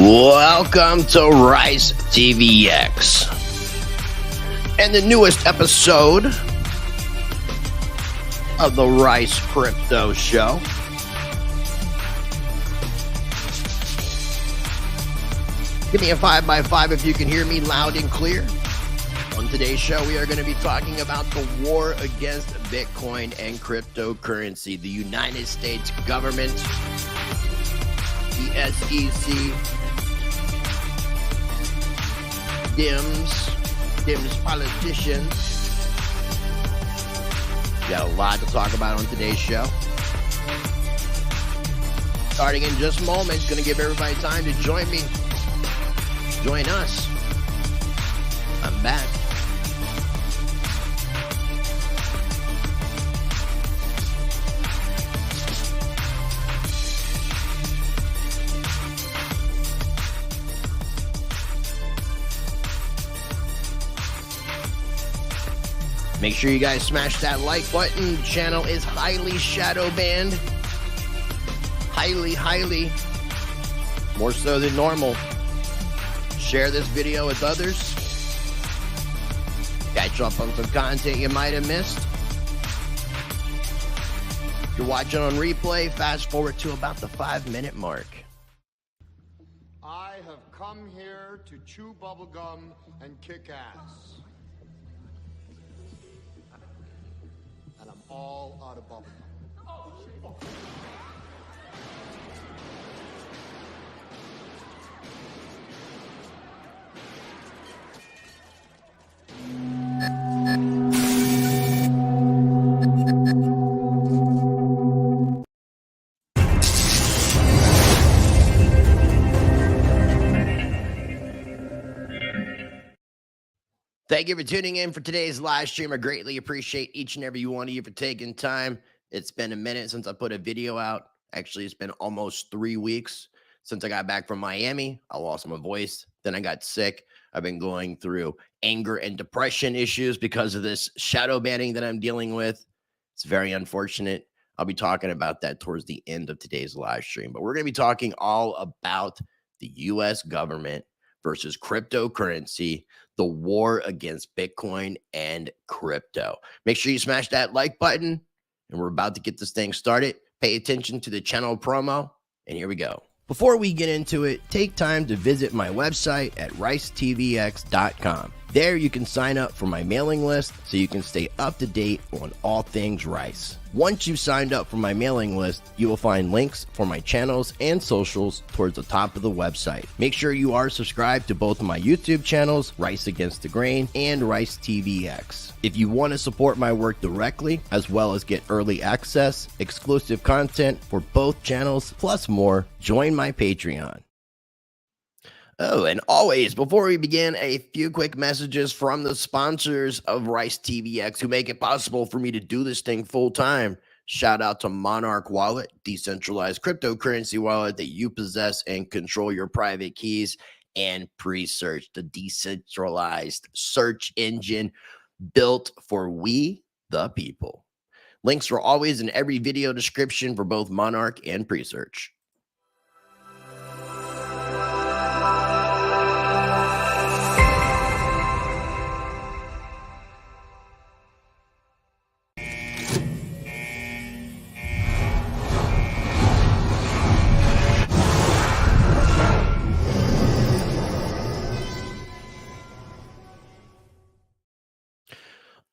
Welcome to Rice TVX and the newest episode of the Rice Crypto Show. Give me a 5x5 if you can hear me loud and clear. On today's show, we are going to be talking about the war against Bitcoin and cryptocurrency, the United States government, the SEC, Dems politicians. We got a lot to talk about on today's show. Starting in just moments, going to give everybody time to join me. Join us. I'm back. Make sure you guys smash that like button. The channel is highly shadow banned. Highly, more so than normal. Share this video with others. Catch up on some content you might have missed. If you're watching on replay, fast forward to about the 5-minute mark. I have come here to chew bubblegum and kick ass. And I'm all out of bubblegum. Oh, shit. Thank you for tuning in for today's live stream. I greatly appreciate each and every one of you for taking time. It's been a minute since I put a video out. Actually, it's been almost 3 weeks since I got back from Miami. I lost my voice. Then I got sick. I've been going through anger and depression issues because of this shadow banning that I'm dealing with. It's very unfortunate. I'll be talking about that towards the end of today's live stream. But we're going to be talking all about the U.S. government versus cryptocurrency, the war against Bitcoin and crypto. Make sure you smash that like button, and we're about to get this thing started. Pay attention to the channel promo, and here we go. Before we get into it, take time to visit my website at ricetvx.com. There you can sign up for my mailing list so you can stay up to date on all things Rice. Once you've signed up for my mailing list, you will find links for my channels and socials towards the top of the website. Make sure you are subscribed to both of my YouTube channels, Rice Against the Grain and Rice TVX. If you want to support my work directly, as well as get early access, exclusive content for both channels, plus more, join my Patreon. Oh, and always, before we begin, a few quick messages from the sponsors of Rice TVX who make it possible for me to do this thing full time. Shout out to Monarch Wallet, decentralized cryptocurrency wallet that you possess and control your private keys, and Pre-Search, the decentralized search engine built for we, the people. Links are always in every video description for both Monarch and Pre-Search.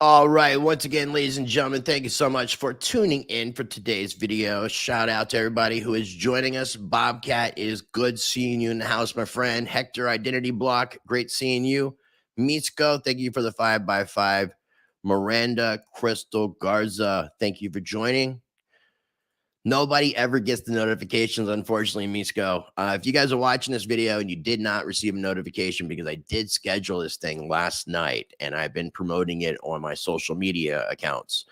All right. Once again, ladies and gentlemen, thank you so much for tuning in for today's video. Shout out to everybody who is joining us. Bobcat, it is good seeing you in the house, my friend. Hector, Identity Block, great seeing you. Mitsuko, thank you for the 5x5. Miranda, Crystal, Garza, thank you for joining. Nobody ever gets the notifications, unfortunately, Misko. If you guys are watching this video and you did not receive a notification, because I did schedule this thing last night and I've been promoting it on my social media accounts.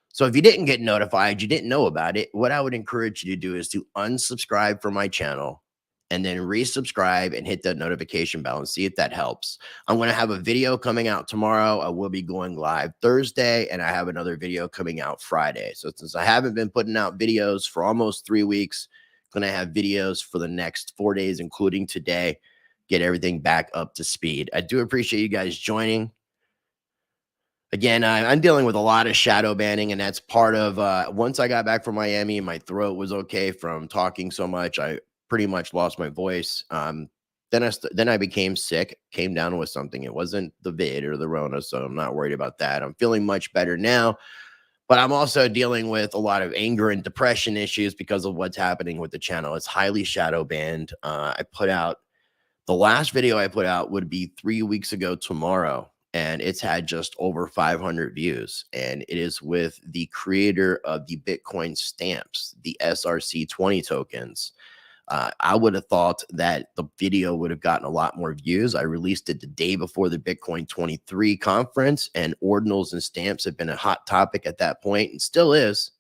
So if you didn't get notified, you didn't know about it, what I would encourage you to do is to unsubscribe from my channel and then resubscribe and hit that notification bell and see if that helps. I'm going to have a video coming out tomorrow. I will be going live Thursday, and I have another video coming out Friday. So since I haven't been putting out videos for almost 3 weeks, Going to have videos for the next 4 days, including today, get everything back up to speed. I do appreciate you guys joining. Again, I'm dealing with a lot of shadow banning, and that's part of once I got back from Miami, my throat was okay from talking so much. I pretty much lost my voice. Then I became sick, came down with something. It wasn't the vid or the Rona, so I'm not worried about that. I'm feeling much better now, but I'm also dealing with a lot of anger and depression issues because of what's happening with the channel. It's highly shadow banned. I put out the last video I put out would be 3 weeks ago tomorrow, and it's had just over 500 views. And it is with the creator of the Bitcoin stamps, the SRC20 tokens. I would have thought that the video would have gotten a lot more views. I released it the day before the Bitcoin 23 conference, and ordinals and stamps have been a hot topic at that point and still is.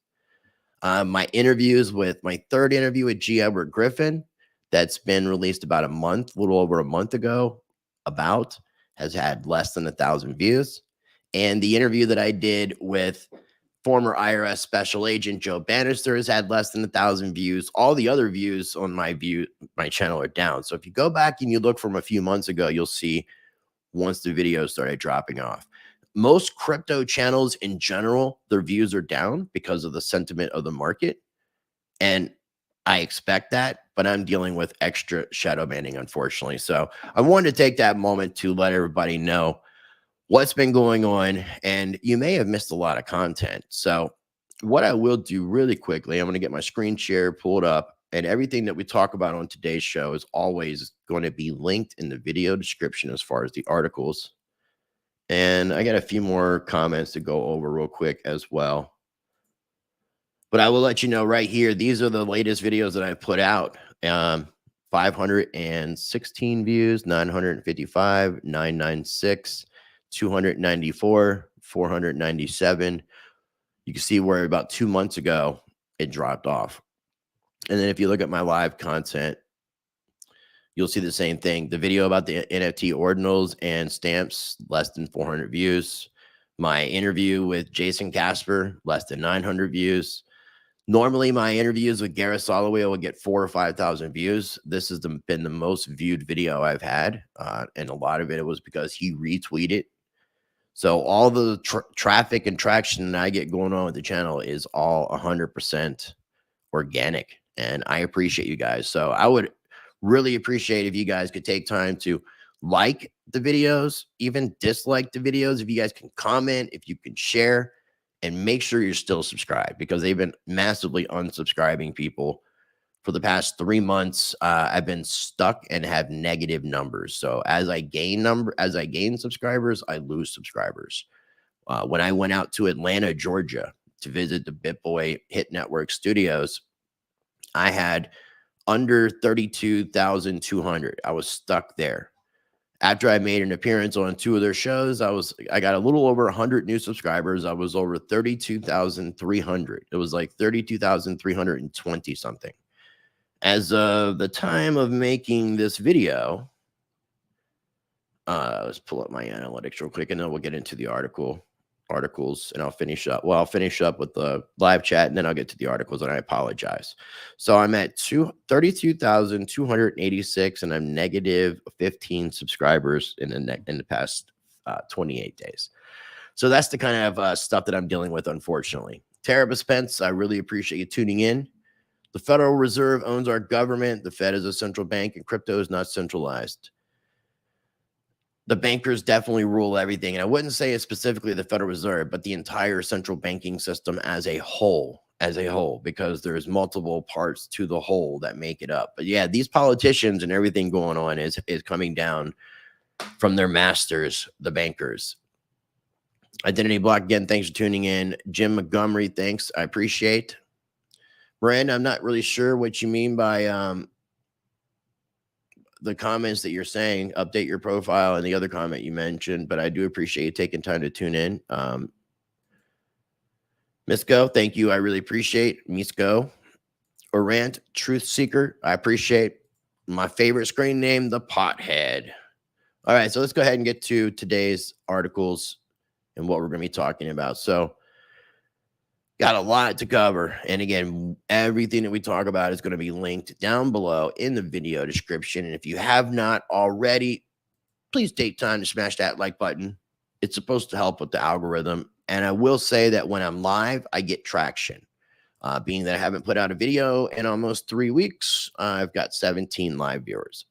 My interviews with my third interview with G. Edward Griffin, that's been released about a little over a month ago, has had less than 1,000 views. And the interview that I did with former IRS special agent Joe Bannister has had less than 1,000 views. All the other views on my channel are down. So if you go back and you look from a few months ago, you'll see once the videos started dropping off. Most crypto channels in general, their views are down because of the sentiment of the market. And I expect that, but I'm dealing with extra shadow banning, unfortunately. So I wanted to take that moment to let everybody know what's been going on, and you may have missed a lot of content. So what I will do really quickly, I'm going to get my screen share pulled up, and everything that we talk about on today's show is always going to be linked in the video description as far as the articles. And I got a few more comments to go over real quick as well. But I will let you know right here, these are the latest videos that I've put out. 516 views, 955, 996, 294, 497. You can see where about 2 months ago it dropped off. And then if you look at my live content, you'll see the same thing. The video about the NFT ordinals and stamps, less than 400 views. My interview with Jason Casper, less than 900 views. Normally, my interviews with Gareth Soloway will get 4,000 or 5,000 views. This has been the most viewed video I've had, and a lot of it was because he retweeted. So all the traffic and traction that I get going on with the channel is all 100% organic, and I appreciate you guys. So I would really appreciate if you guys could take time to like the videos, even dislike the videos. If you guys can comment, if you can share, and make sure you're still subscribed, because they've been massively unsubscribing people for the past 3 months. I've been stuck and have negative numbers. So as I gain subscribers, I lose subscribers. When I went out to Atlanta, Georgia to visit the BitBoy Hit Network studios, I had under 32,200. I was stuck there. After I made an appearance on 2 of their shows, I got a little over 100 new subscribers. I was over 32,300. It was like 32,320 something. As of the time of making this video, let's pull up my analytics real quick, and then we'll get into the articles, and I'll finish up. Well, I'll finish up with the live chat, and then I'll get to the articles, and I apologize. So I'm at 32,286, and I'm negative 15 subscribers in the past 28 days. So that's the kind of stuff that I'm dealing with, unfortunately. Tara Spence, I really appreciate you tuning in. The Federal Reserve owns our government. The Fed is a central bank, and crypto is not centralized. The bankers definitely rule everything. And I wouldn't say it's specifically the Federal Reserve, but the entire central banking system as a whole, because there's multiple parts to the whole that make it up. But yeah, these politicians and everything going on is coming down from their masters, the bankers. Identity Block, again, thanks for tuning in. Jim Montgomery, thanks. I appreciate. Miranda, I'm not really sure what you mean by the comments that you're saying. Update your profile and the other comment you mentioned, but I do appreciate you taking time to tune in. Misco, thank you. I really appreciate Misco. Orant, Truth Seeker, I appreciate. My favorite screen name, the Pothead. All right, so let's go ahead and get to today's articles and what we're going to be talking about. So Got a lot to cover. And again, everything that we talk about is going to be linked down below in the video description. And if you have not already, please take time to smash that like button. It's supposed to help with the algorithm. And I will say that when I'm live, I get traction. Being that I haven't put out a video in almost 3 weeks, I've got 17 live viewers.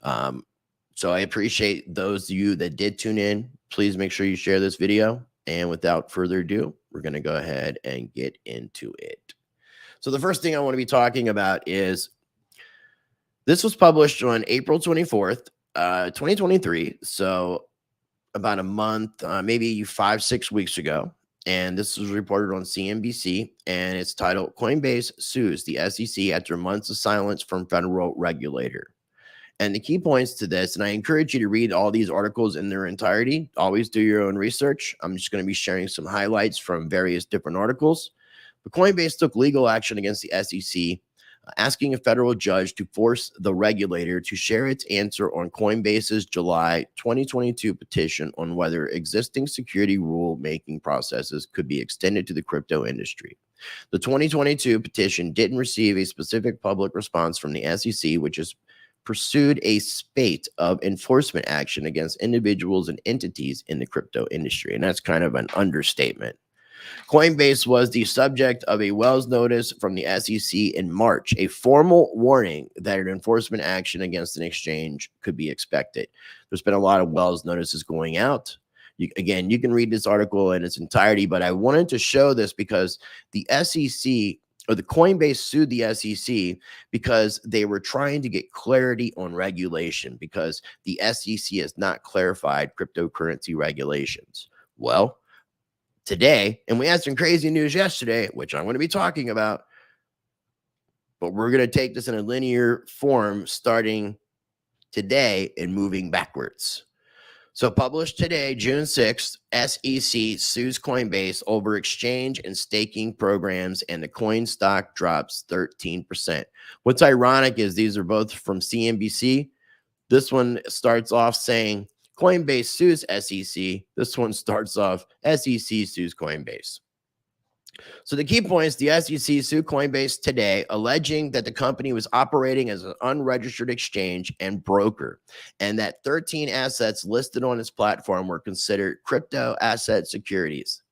So I appreciate those of you that did tune in. Please make sure you share this video. And without further ado, we're going to go ahead and get into it. So the first thing I want to be talking about is this was published on April 24th, 2023. So about a month, maybe 5-6 weeks ago. And this was reported on CNBC, and it's titled Coinbase Sues the SEC After Months of Silence from Federal Regulator. And the key points to this, and I encourage you to read all these articles in their entirety. Always do your own research. I'm just going to be sharing some highlights from various different articles. But Coinbase took legal action against the SEC, asking a federal judge to force the regulator to share its answer on Coinbase's July 2022 petition on whether existing security rule-making processes could be extended to the crypto industry. The 2022 petition didn't receive a specific public response from the SEC, which has pursued a spate of enforcement action against individuals and entities in the crypto industry. And that's kind of an understatement. Coinbase was the subject of a Wells notice from the SEC in March, a formal warning that an enforcement action against an exchange could be expected. There's been a lot of Wells notices going out. Again, you can read this article in its entirety, but I wanted to show this because the SEC or the Coinbase sued the SEC because they were trying to get clarity on regulation because the SEC has not clarified cryptocurrency regulations. Well, today, and we had some crazy news yesterday, which I'm going to be talking about, but we're going to take this in a linear form starting today and moving backwards. So published today, June 6th, SEC sues Coinbase over exchange and staking programs, and the coin stock drops 13%. What's ironic is these are both from CNBC. This one starts off saying Coinbase sues SEC. This one starts off SEC sues Coinbase. So the key points, the SEC sued Coinbase today, alleging that the company was operating as an unregistered exchange and broker, and that 13 assets listed on its platform were considered crypto asset securities.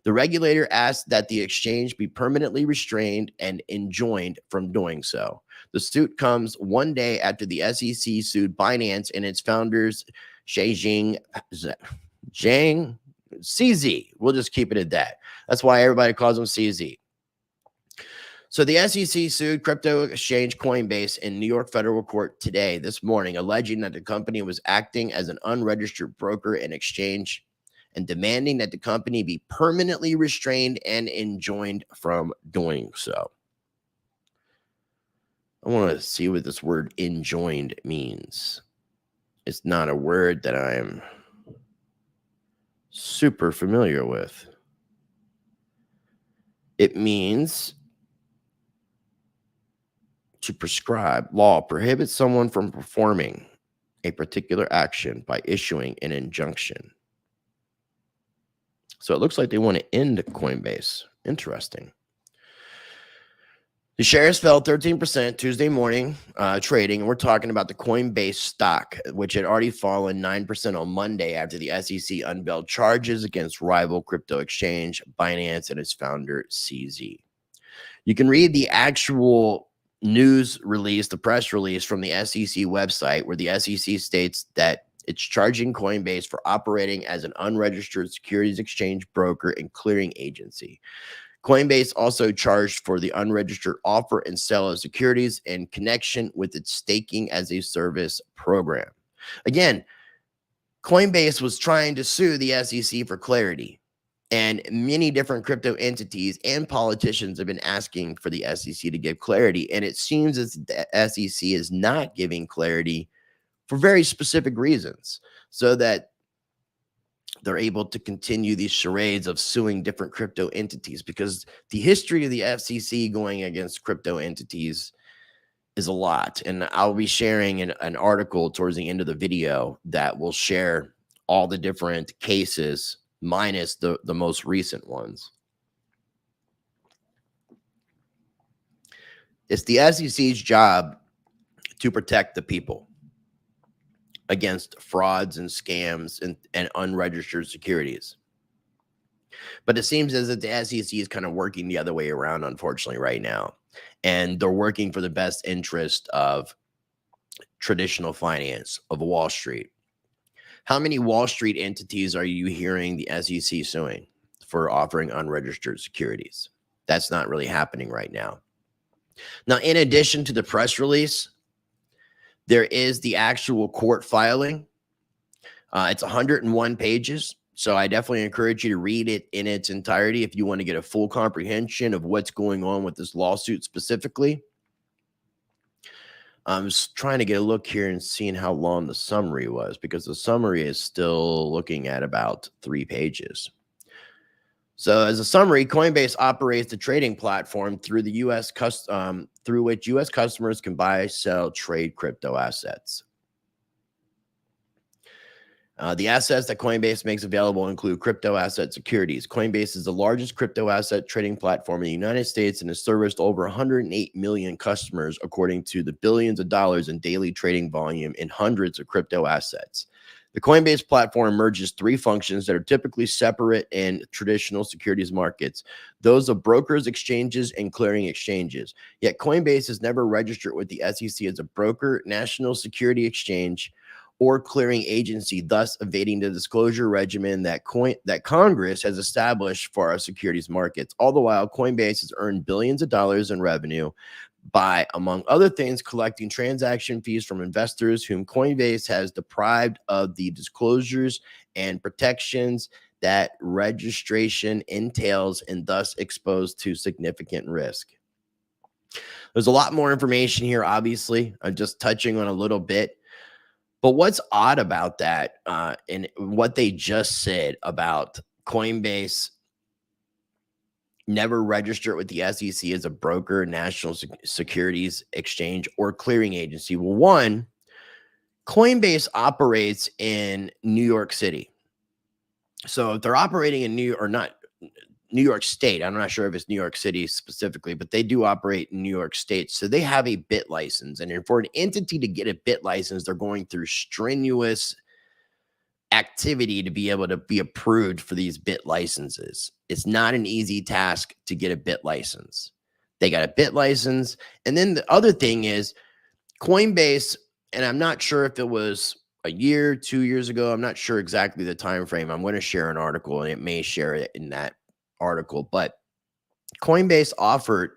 The regulator asked that the exchange be permanently restrained and enjoined from doing so. The suit comes one day after the SEC sued Binance and its founders, Zhang CZ. We'll just keep it at that. That's why everybody calls them CZ. So the SEC sued crypto exchange Coinbase in New York federal court today, this morning, alleging that the company was acting as an unregistered broker and exchange and demanding that the company be permanently restrained and enjoined from doing so. I want to see what this word enjoined means. It's not a word that I'm super familiar with. It means to prescribe. Law prohibits someone from performing a particular action by issuing an injunction. So it looks like they want to end Coinbase. Interesting. The shares fell 13% Tuesday morning trading, and we're talking about the Coinbase stock, which had already fallen 9% on Monday after the SEC unveiled charges against rival crypto exchange Binance and its founder, CZ. You can read the actual news release, the press release from the SEC website, where the SEC states that it's charging Coinbase for operating as an unregistered securities exchange broker and clearing agency. Coinbase also charged for the unregistered offer and sale of securities in connection with its staking as a service program. Again, Coinbase was trying to sue the SEC for clarity, and many different crypto entities and politicians have been asking for the SEC to give clarity, and it seems as the SEC is not giving clarity for very specific reasons, so that they're able to continue these charades of suing different crypto entities, because the history of the FCC going against crypto entities is a lot. And I'll be sharing an article towards the end of the video that will share all the different cases minus the most recent ones. It's the SEC's job to protect the people against frauds and scams and unregistered securities. But it seems as if the SEC is kind of working the other way around, unfortunately, right now. And they're working for the best interest of traditional finance, of Wall Street. How many Wall Street entities are you hearing the SEC suing for offering unregistered securities? That's not really happening right now. Now, in addition to the press release, there is the actual court filing. It's 101 pages. So I definitely encourage you to read it in its entirety if you want to get a full comprehension of what's going on with this lawsuit specifically. I'm just trying to get a look here and seeing how long the summary was, because the summary is still looking at about 3 pages. So as a summary, Coinbase operates the trading platform through the through which U.S. customers can buy, sell, trade crypto assets. The assets that Coinbase makes available include crypto asset securities. Coinbase is the largest crypto asset trading platform in the United States and has serviced over 108 million customers, according to the billions of dollars in daily trading volume in hundreds of crypto assets. The Coinbase platform merges 3 functions that are typically separate in traditional securities markets: those of brokers, exchanges, and clearing exchanges. Yet Coinbase is never registered with the SEC as a broker, national security exchange, or clearing agency, thus evading the disclosure regimen that Congress has established for our securities markets. All the while, Coinbase has earned billions of dollars in revenue by, among other things, collecting transaction fees from investors whom Coinbase has deprived of the disclosures and protections that registration entails, and thus exposed to significant risk. There's a lot more information here, obviously. I'm just touching on a little bit. But what's odd about that, and what they just said about Coinbase never registered with the SEC as a broker, national securities exchange, or clearing agency. Well, one, Coinbase operates in New York City. So if they're operating in New York State, I'm not sure if it's New York City specifically, but they do operate in New York State. So they have a BIT license. And for an entity to get a BIT license, they're going through strenuous activity to be able to be approved for these BIT licenses. It's not an easy task to get a BIT license. They got a BIT license. And then the other thing is Coinbase, and I'm not sure if it was a year, 2 years ago. I'm not sure exactly the time frame. I'm going to share an article, and it may share it in that article, but Coinbase offered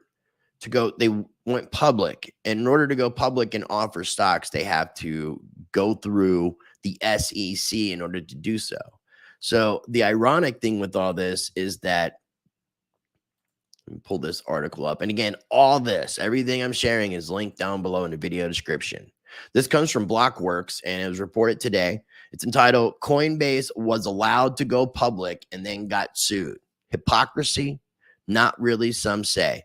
to go, they went public, and in order to go public and offer stocks, they have to go through the SEC in order to do so. So the ironic thing with all this is that, let me pull this article up. And again, all this, everything I'm sharing is linked down below in the video description. This comes from Blockworks, and it was reported today. It's entitled, Coinbase was allowed to go public and then got sued. Hypocrisy? Not really, some say.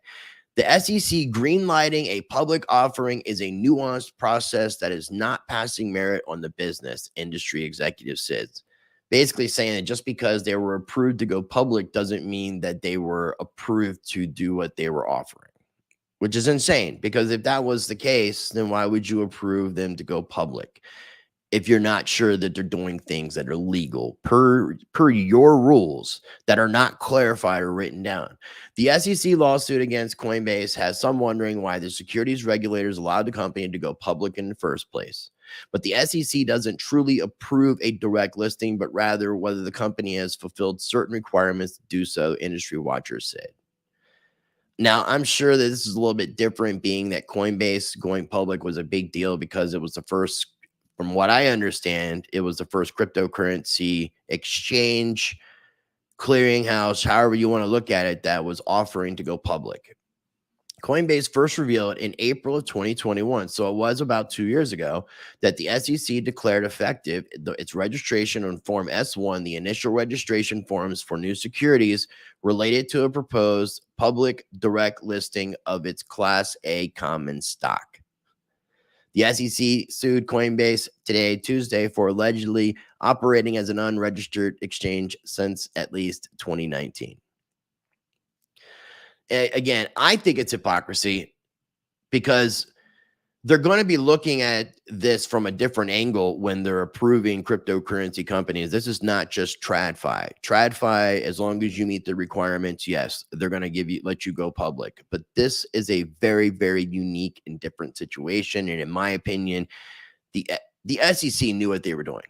The SEC greenlighting a public offering is a nuanced process that is not passing merit on the business, industry executive says. Basically saying that just because they were approved to go public doesn't mean that they were approved to do what they were offering, which is insane, because if that was the case, then why would you approve them to go public if you're not sure that they're doing things that are legal per your rules that are not clarified or written down? The SEC lawsuit against Coinbase has some wondering why the securities regulators allowed the company to go public in the first place. But the SEC doesn't truly approve a direct listing, but rather whether the company has fulfilled certain requirements to do so, industry watchers said. Now, I'm sure that this is a little bit different, being that Coinbase going public was a big deal because it was the first, from what I understand, it was the first cryptocurrency exchange, clearinghouse, however you want to look at it, that was offering to go public. Coinbase first revealed in April of 2021, so it was about 2 years ago, that the SEC declared effective its registration on Form S1, the initial registration forms for new securities related to a proposed public direct listing of its Class A common stock. The SEC sued Coinbase today, Tuesday, for allegedly operating as an unregistered exchange since at least 2019. Again, I think it's hypocrisy. because they're going to be looking at this from a different angle when they're approving cryptocurrency companies. This is not just TradFi. TradFi, as long as you meet the requirements, yes, they're going to let you go public. But this is a very, very unique and different situation. And in my opinion, the SEC knew what they were doing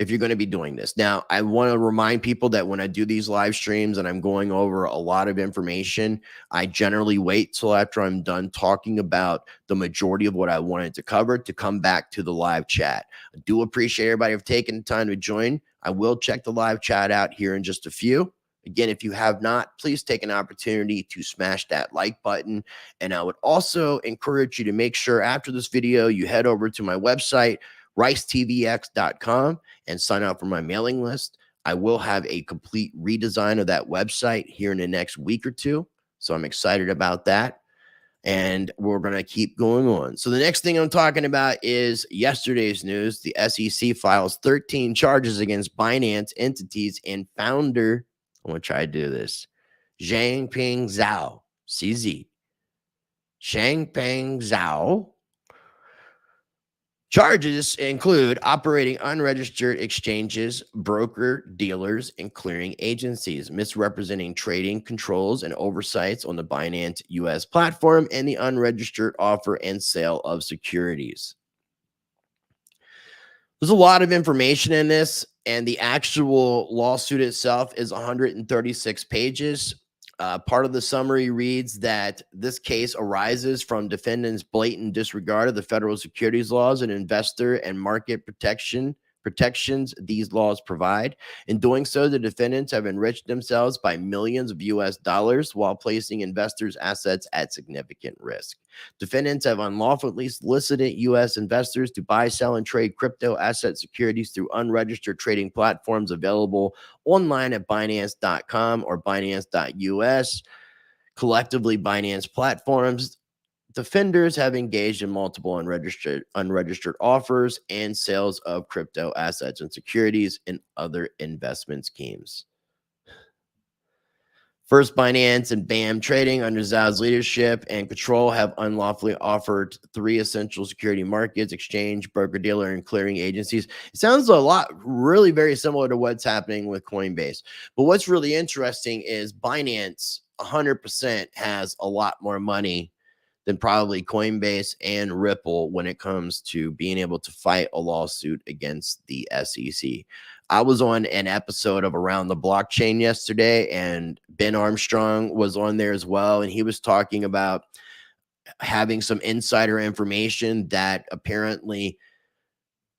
if you're going to be doing this. Now, I want to remind people that when I do these live streams and I'm going over a lot of information, I generally wait till after I'm done talking about the majority of what I wanted to cover to come back to the live chat. I do appreciate everybody for taking the time to join. I will check the live chat out here in just a few. Again, if you have not, please take an opportunity to smash that like button. And I would also encourage you to make sure after this video, you head over to my website, ricetvx.com, and sign up for my mailing list. I will have a complete redesign of that website here in the next week or two. So I'm excited about that. And we're going to keep going on. So the next thing I'm talking about is yesterday's news. The SEC files 13 charges against Binance entities and founder, I'm going to try to do this, Zhangping Zhao, CZ. Zhangping Zhao. Charges include operating unregistered exchanges, broker dealers, and clearing agencies, misrepresenting trading controls and oversights on the Binance US platform, and the unregistered offer and sale of securities. There's a lot of information in this, and the actual lawsuit itself is 136 pages. Part of the summary reads that this case arises from defendants' blatant disregard of the federal securities laws and investor and market protections these laws provide. In doing so, the defendants have enriched themselves by millions of US dollars while placing investors' assets at significant risk. Defendants have unlawfully solicited U.S. investors to buy, sell, and trade crypto asset securities through unregistered trading platforms available online at Binance.com or Binance.us. Collectively, Binance platforms. Defenders have engaged in multiple unregistered offers and sales of crypto assets and securities and other investment schemes. First Binance and BAM Trading, under Zhao's leadership and control, have unlawfully offered 3 essential security markets: exchange, broker-dealer, and clearing agencies. It sounds a lot really very similar to what's happening with Coinbase. But what's really interesting is Binance 100% has a lot more money than probably Coinbase and Ripple when it comes to being able to fight a lawsuit against the SEC. I was on an episode of Around the Blockchain yesterday, and Ben Armstrong was on there as well, and he was talking about having some insider information that apparently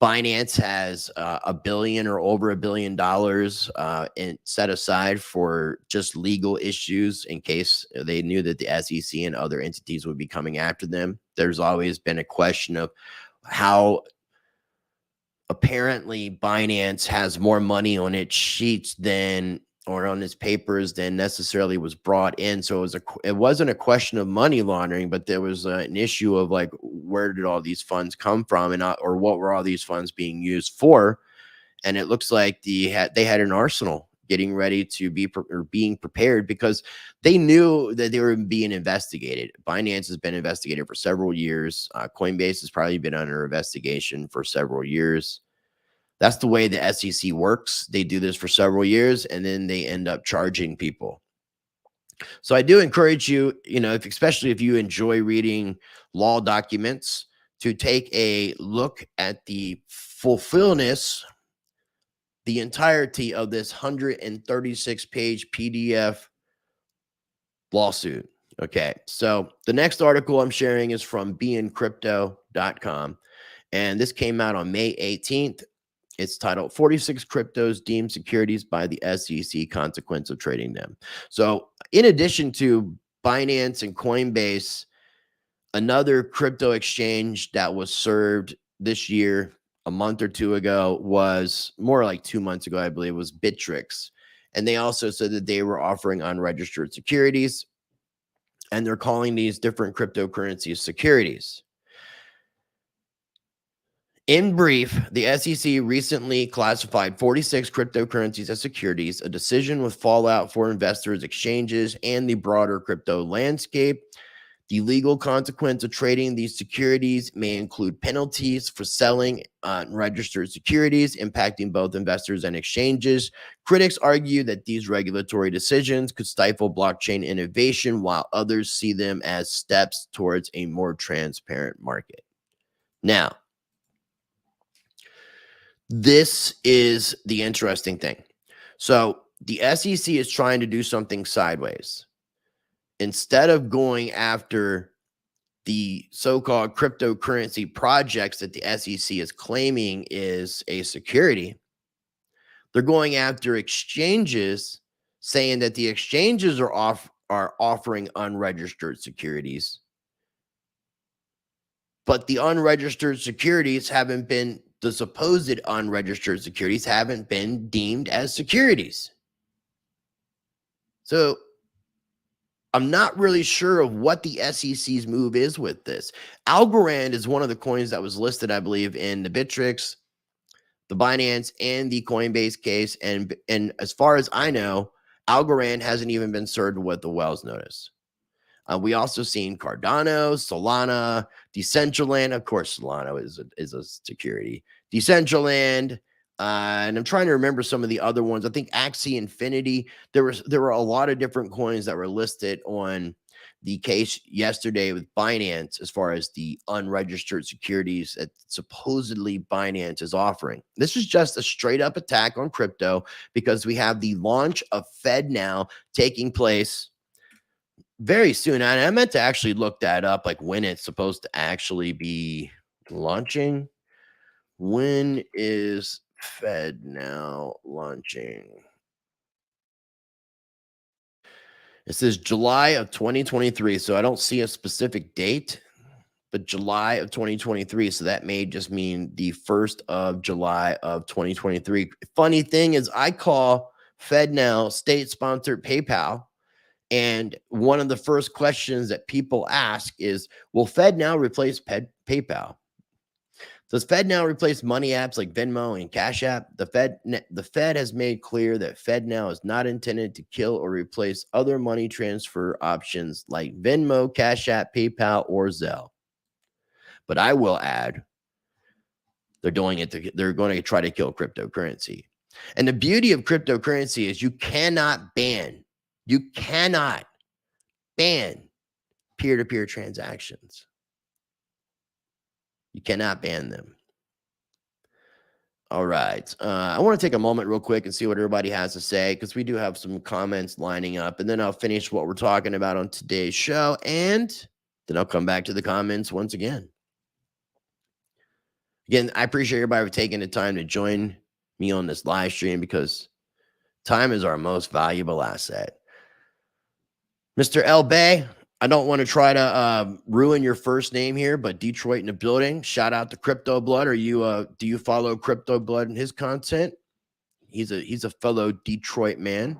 Binance has $1 billion or over $1 billion set aside for just legal issues in case they knew that the SEC and other entities would be coming after them. There's always been a question of how apparently Binance has more money on its sheets than, or on its papers, than necessarily was brought in. So it wasn't a question of money laundering, but there was an issue of like, where did all these funds come from, and or what were all these funds being used for? And it looks like they had an arsenal getting ready to be being prepared, because they knew that they were being investigated. Binance has been investigated for several years. Coinbase has probably been under investigation for several years. That's the way the SEC works. They do this for several years, and then they end up charging people. So I do encourage you, especially if you enjoy reading law documents, to take a look at the fullness, the entirety of this 136-page PDF lawsuit. Okay, so the next article I'm sharing is from bncrypto.com, and this came out on May 18th. It's titled 46 Cryptos Deemed Securities by the SEC, Consequence of Trading Them. So in addition to Binance and Coinbase, another crypto exchange that was served this year, a month or two ago, was more like 2 months ago, I believe, was Bittrex. And they also said that they were offering unregistered securities, and they're calling these different cryptocurrencies securities. In brief, the SEC recently classified 46 cryptocurrencies as securities, a decision with fallout for investors, exchanges, and the broader crypto landscape. The legal consequence of trading these securities may include penalties for selling unregistered securities, impacting both investors and exchanges. Critics argue that these regulatory decisions could stifle blockchain innovation, while others see them as steps towards a more transparent market. Now, this is the interesting thing. So, the SEC is trying to do something sideways. Instead of going after the so-called cryptocurrency projects that the SEC is claiming is a security, they're going after exchanges, saying that the exchanges are offering unregistered securities, but the unregistered securities haven't been the supposed unregistered securities haven't been deemed as securities. So I'm not really sure of what the SEC's move is with this. Algorand is one of the coins that was listed, I believe, in the Bittrex, the Binance, and the Coinbase case. And as far as I know, Algorand hasn't even been served with the Wells notice. We also seen Cardano, Solana, Decentraland. Of course, Solana is a security. Decentraland, and I'm trying to remember some of the other ones. I think Axie Infinity. There were a lot of different coins that were listed on the case yesterday with Binance as far as the unregistered securities that supposedly Binance is offering. This is just a straight up attack on crypto because we have the launch of FedNow taking place very soon. I meant to actually look that up, like when it's supposed to actually be launching. When is FedNow launching? It says July of 2023. So I don't see a specific date, but July of 2023. So that may just mean the 1st of July of 2023. Funny thing is, I call FedNow state-sponsored PayPal. And one of the first questions that people ask is, will FedNow replace PayPal? Does FedNow replace money apps like Venmo and Cash App? The Fed has made clear that FedNow is not intended to kill or replace other money transfer options like Venmo, Cash App, PayPal, or Zelle. But I will add, they're going to try to kill cryptocurrency. And the beauty of cryptocurrency is you cannot ban peer-to-peer transactions. You cannot ban them. All right. I want to take a moment real quick and see what everybody has to say, because we do have some comments lining up, and then I'll finish what we're talking about on today's show, and then I'll come back to the comments once again. Again, I appreciate everybody for taking the time to join me on this live stream, because time is our most valuable asset. Mr. L. Bay, I don't want to try to ruin your first name here, but Detroit in the building. Shout out to Crypto Blood. Do you follow Crypto Blood and his content? He's a fellow Detroit man.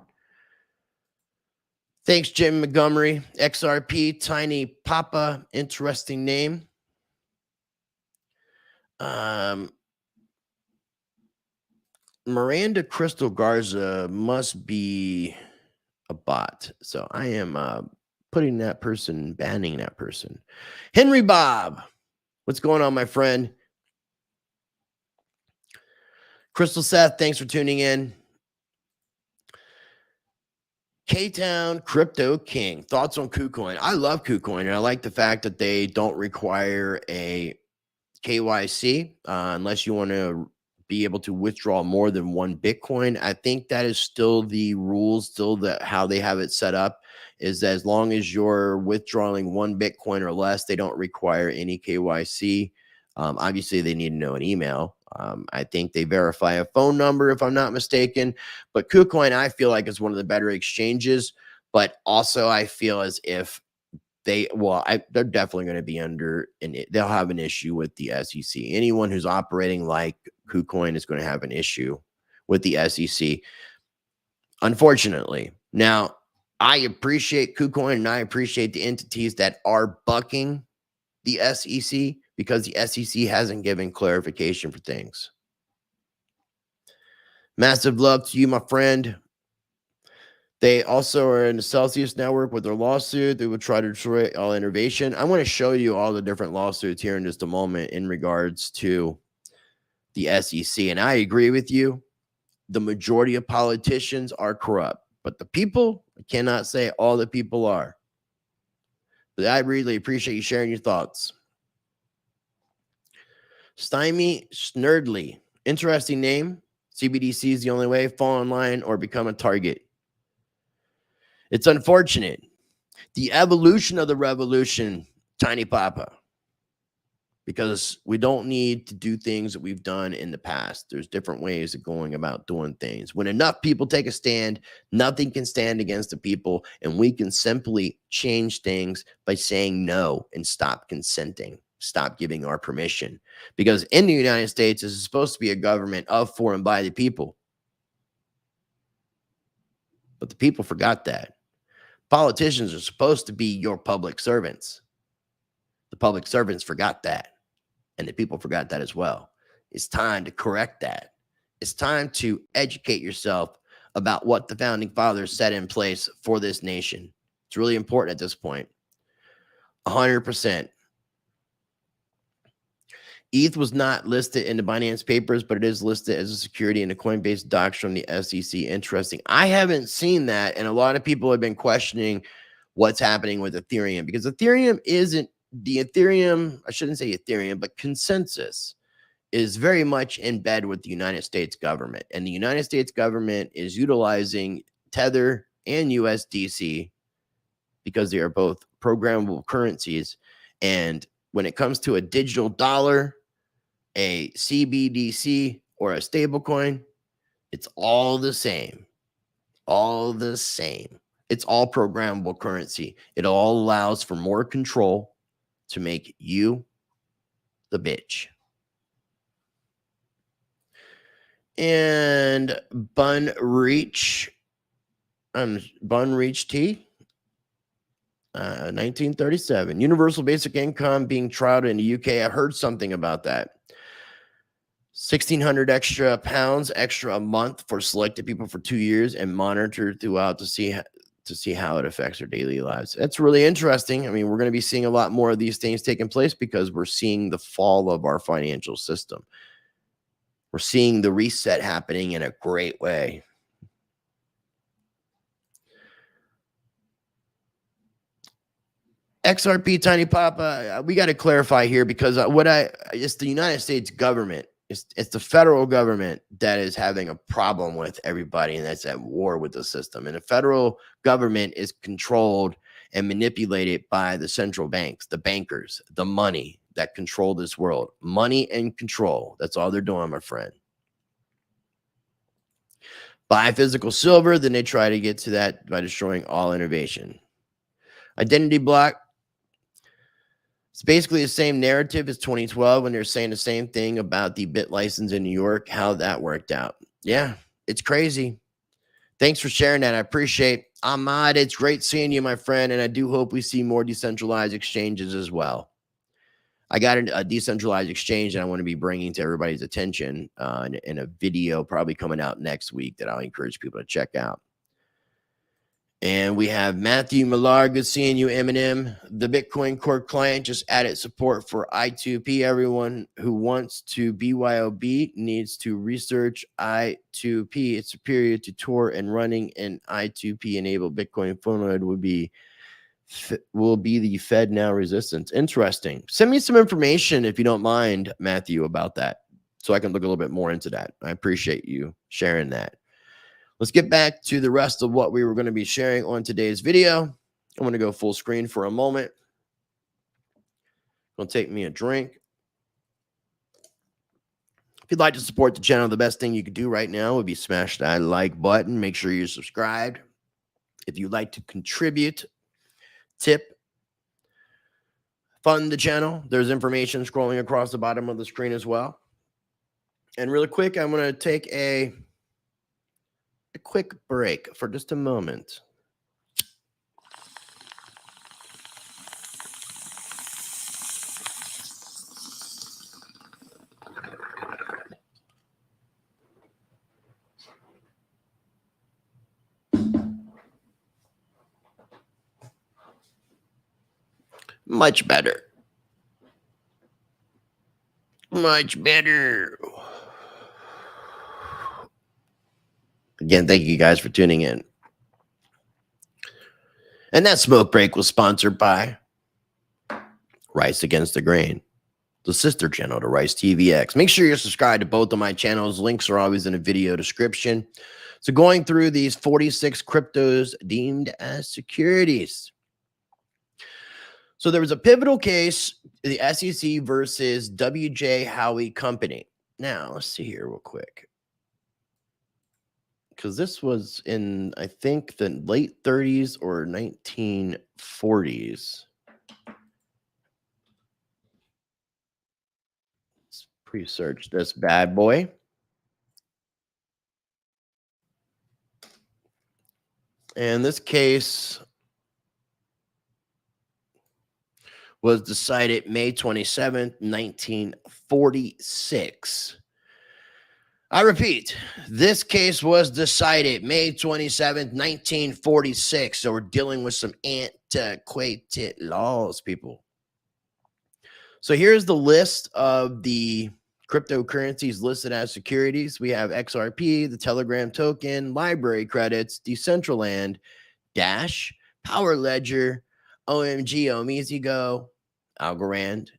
Thanks, Jim Montgomery. XRP, Tiny Papa, interesting name. Miranda Crystal Garza must be a bot. So I am banning that person. Henry Bob, what's going on, my friend? Crystal Seth, thanks for tuning in. K-Town Crypto King, thoughts on KuCoin? I love KuCoin, and I like the fact that they don't require a KYC unless you want to be able to withdraw more than one Bitcoin. I think that is still the rules, how they have it set up, is that as long as you're withdrawing one Bitcoin or less, they don't require any KYC. Obviously, they need to know an email. I think they verify a phone number, if I'm not mistaken. But KuCoin, I feel like, is one of the better exchanges. But also, I feel as if they're definitely going to be they'll have an issue with the SEC. Anyone who's operating like KuCoin is going to have an issue with the SEC, unfortunately. Now, I appreciate KuCoin, and I appreciate the entities that are bucking the SEC, because the SEC hasn't given clarification for things. Massive love to you, my friend. They also are in the Celsius network with their lawsuit. They would try to destroy all innovation. I want to show you all the different lawsuits here in just a moment in regards to the SEC. And I agree with you. The majority of politicians are corrupt, but the people, I cannot say all the people are. But I really appreciate you sharing your thoughts. Stymie Snerdley. Interesting name. CBDC is the only way. Fall in line or become a target. It's unfortunate. The evolution of the revolution, Tiny Papa. Because we don't need to do things that we've done in the past. There's different ways of going about doing things. When enough people take a stand, nothing can stand against the people, and we can simply change things by saying no and stop consenting, stop giving our permission. Because in the United States, this is supposed to be a government of, for, and by the people. But the people forgot that. Politicians are supposed to be your public servants. The public servants forgot that. And the people forgot that as well. It's time to correct that. It's time to educate yourself about what the founding fathers set in place for this nation. It's really important at this point. 100%. ETH was not listed in the Binance papers, but it is listed as a security in the Coinbase docs from the SEC. Interesting. I haven't seen that, and a lot of people have been questioning what's happening with Ethereum, because Ethereum isn't the Ethereum, I shouldn't say Ethereum, but consensus is very much in bed with the United States government. And the United States government is utilizing Tether and USDC because they are both programmable currencies. And when it comes to a digital dollar, a CBDC, or a stablecoin, it's all the same. All the same. It's all programmable currency. It all allows for more control to make you the bitch. And Bun Reach T, 1937. Universal basic income being trialed in the UK. I heard something about that. 1,600 extra pounds, extra a month for selected people for 2 years and monitored throughout to see how it affects their daily lives. That's really interesting. I mean, we're going to be seeing a lot more of these things taking place because we're seeing the fall of our financial system. We're seeing the reset happening in a great way. XRP Tiny Papa, we got to clarify here because it's the United States government. It's the federal government that is having a problem with everybody, and that's at war with the system. And the federal government is controlled and manipulated by the central banks, the bankers, the money that control this world. Money and control. That's all they're doing, my friend. Buy physical silver, then they try to get to that by destroying all innovation. Identity block. It's basically the same narrative as 2012 when they're saying the same thing about the bit license in New York, how that worked out. Yeah, it's crazy. Thanks for sharing that. I appreciate Ahmad. It's great seeing you, my friend, and I do hope we see more decentralized exchanges as well. I got a decentralized exchange that I want to be bringing to everybody's attention in a video probably coming out next week that I'll encourage people to check out. And we have Matthew Millar. Good seeing you, Eminem. The Bitcoin Core client just added support for I2P. Everyone who wants to BYOB needs to research I2P. It's superior to Tor, and running an I2P enabled Bitcoin phone node will be the Fed now resistance. Interesting. Send me some information if you don't mind, Matthew, about that, so I can look a little bit more into that. I appreciate you sharing that. Let's get back to the rest of what we were going to be sharing on today's video. I'm going to go full screen for a moment. Gonna take me a drink. If you'd like to support the channel, the best thing you could do right now would be smash that like button. Make sure you're subscribed. If you'd like to contribute, tip, fund the channel, there's information scrolling across the bottom of the screen as well. And really quick, I'm going to take a quick break for just a moment. Much better. Much better. Again, thank you guys for tuning in. And that smoke break was sponsored by Rice Against the Grain, the sister channel to Rice TVX. Make sure you're subscribed to both of my channels. Links are always in the video description. So going through these 46 cryptos deemed as securities. So there was a pivotal case, the SEC versus WJ Howie Company. Now, let's see here real quick. Because this was in, I think, the late 30s or 1940s. Let's pre-search this bad boy. And this case was decided May 27th, 1946. I repeat, this case was decided May 27th, 1946. So we're dealing with some antiquated laws, people. So here's the list of the cryptocurrencies listed as securities. We have XRP, the Telegram token, library credits, Decentraland, Dash, Power Ledger, OMG, Omizigo, Algorand,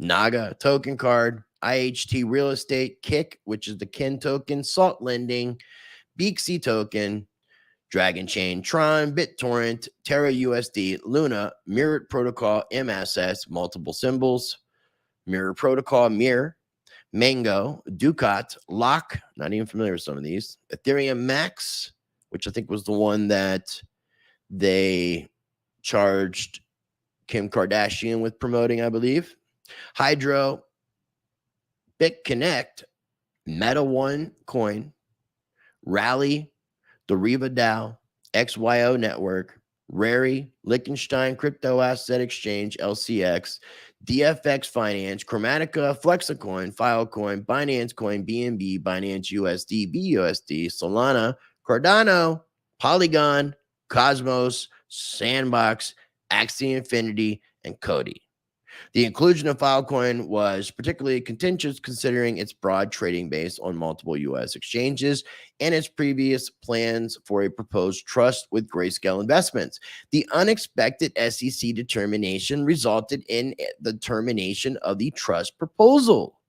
Naga token card, IHT real estate, Kick, which is the Kin token, Salt Lending, Beaksy token, Dragon Chain, Tron, BitTorrent, Terra USD, Luna, Mirrored Protocol, MSS, multiple symbols, Mirror Protocol, Mirror, Mango, Ducat, Lock, not even familiar with some of these, Ethereum Max, which I think was the one that they charged Kim Kardashian with promoting, I believe, Hydro, BitConnect, Meta One Coin, Rally, the Riva DAO, XYO Network, Rary, Liechtenstein Crypto Asset Exchange, LCX, DFX Finance, Chromatica, Flexicoin, Filecoin, Binance Coin, BNB, Binance USD, BUSD, Solana, Cardano, Polygon, Cosmos, Sandbox, Axie Infinity, and Cody. The inclusion of Filecoin was particularly contentious considering its broad trading base on multiple U.S. exchanges and its previous plans for a proposed trust with Grayscale Investments. The unexpected SEC determination resulted in the termination of the trust proposal,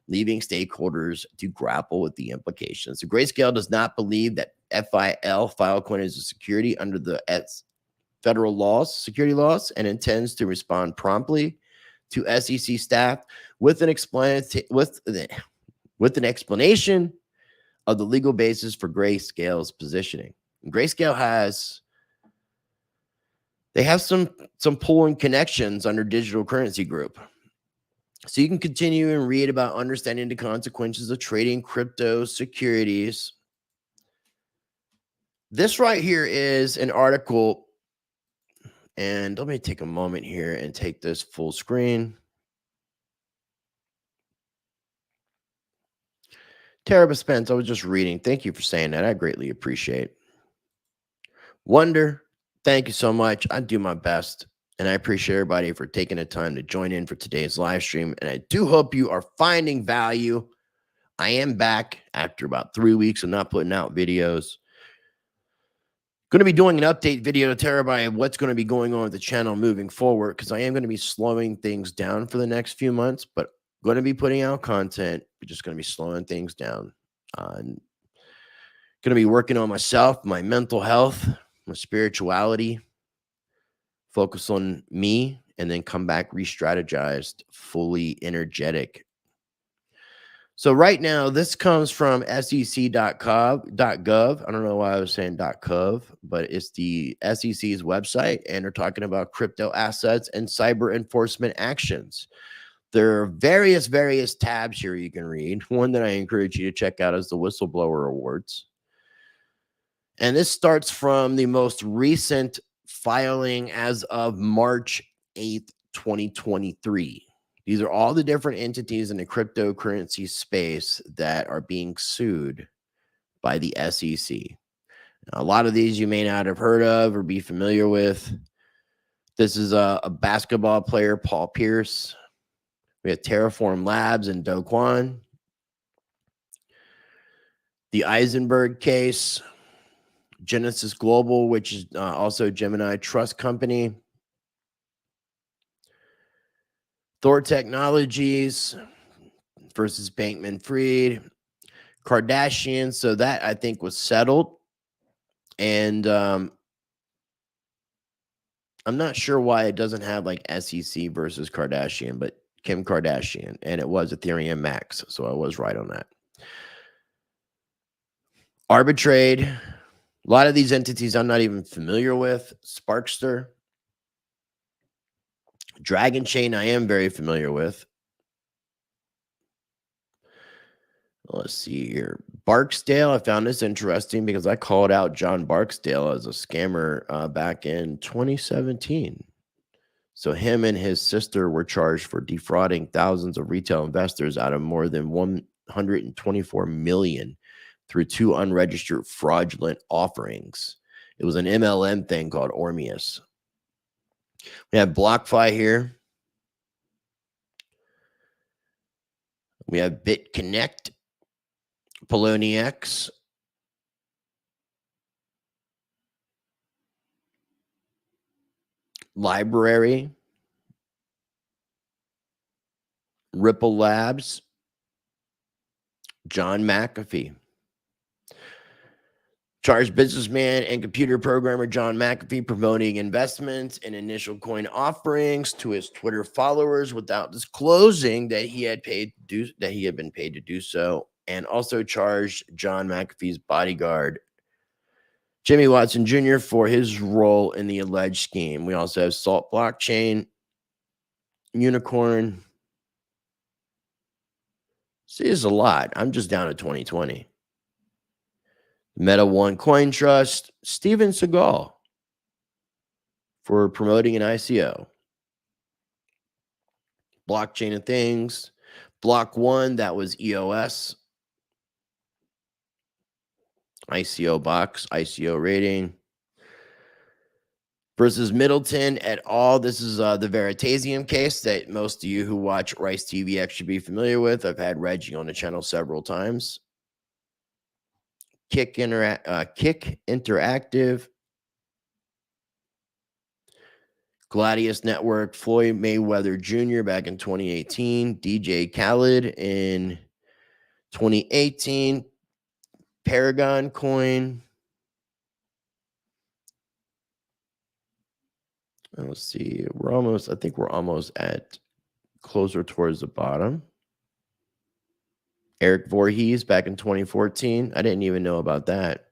leaving stakeholders to grapple with the implications. So Grayscale does not believe that Filecoin is a security under the federal laws, security laws, and intends to respond promptly to SEC staff with an explanation of the legal basis for Grayscale's positioning. Grayscale they have some pull and connections under Digital Currency Group. So you can continue and read about understanding the consequences of trading crypto securities. This right here is an article. And let me take a moment here and take this full screen. Tara Spence, I was just reading. Thank you for saying that. I greatly appreciate. Wonder, thank you so much. I do my best. And I appreciate everybody for taking the time to join in for today's live stream. And I do hope you are finding value. I am back after about 3 weeks of not putting out videos. Going to be doing an update video to Terabyte of what's going to be going on with the channel moving forward, because I am going to be slowing things down for the next few months, but going to be putting out content. We're just going to be slowing things down. Going to be working on myself, my mental health, my spirituality, focus on me, and then come back re-strategized, fully energetic. So right now, this comes from sec.gov. I don't know why I was saying .gov, but it's the SEC's website, and they're talking about crypto assets and cyber enforcement actions. There are various tabs here you can read. One that I encourage you to check out is the Whistleblower Awards. And this starts from the most recent filing as of March 8th, 2023. These are all the different entities in the cryptocurrency space that are being sued by the SEC. Now, a lot of these you may not have heard of or be familiar with. This is a basketball player, Paul Pierce. We have Terraform Labs and Do Kwon. The Eisenberg case, Genesis Global, which is also Gemini Trust Company. Thor Technologies versus Bankman-Fried. Kardashian, so that I think was settled. And I'm not sure why it doesn't have like SEC versus Kardashian, but Kim Kardashian, and it was Ethereum Max, so I was right on that. Arbitrade, a lot of these entities I'm not even familiar with. Sparkster. Dragon Chain I am very familiar with. Let's see here. Barksdale, I found this interesting because I called out John Barksdale as a scammer back in 2017. So him and his sister were charged for defrauding thousands of retail investors out of more than 124 million through 2 unregistered fraudulent offerings. It was an MLM thing called Ormeus. We have BlockFi here. We have BitConnect, Poloniex, Library, Ripple Labs, John McAfee. Charged businessman and computer programmer John McAfee promoting investments and initial coin offerings to his Twitter followers without disclosing that he had been paid to do so, and also charged John McAfee's bodyguard Jimmy Watson Jr. for his role in the alleged scheme. We also have Salt Blockchain, Unicorn. See, there's a lot. I'm just down to 2020. Meta One Coin Trust, Steven Seagal for promoting an ICO. Blockchain of Things, Block One, that was EOS. ICO Box, ICO Rating. Versus Middleton et al. This is the Veritasium case that most of you who watch Rice TVX should be familiar with. I've had Reggie on the channel several times. Kick Interactive, Gladius Network, Floyd Mayweather Jr. back in 2018, DJ Khaled in 2018, Paragon Coin. Let's see, I think we're almost at closer towards the bottom. Eric Voorhees back in 2014. I didn't even know about that.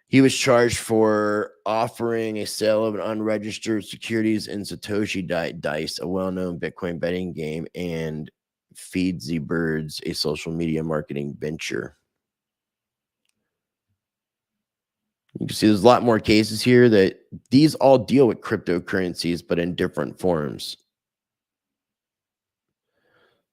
He was charged for offering a sale of an unregistered securities in Satoshi Dice, a well-known Bitcoin betting game, and Feedsy Birds, a social media marketing venture. You can see there's a lot more cases here that these all deal with cryptocurrencies, but in different forms.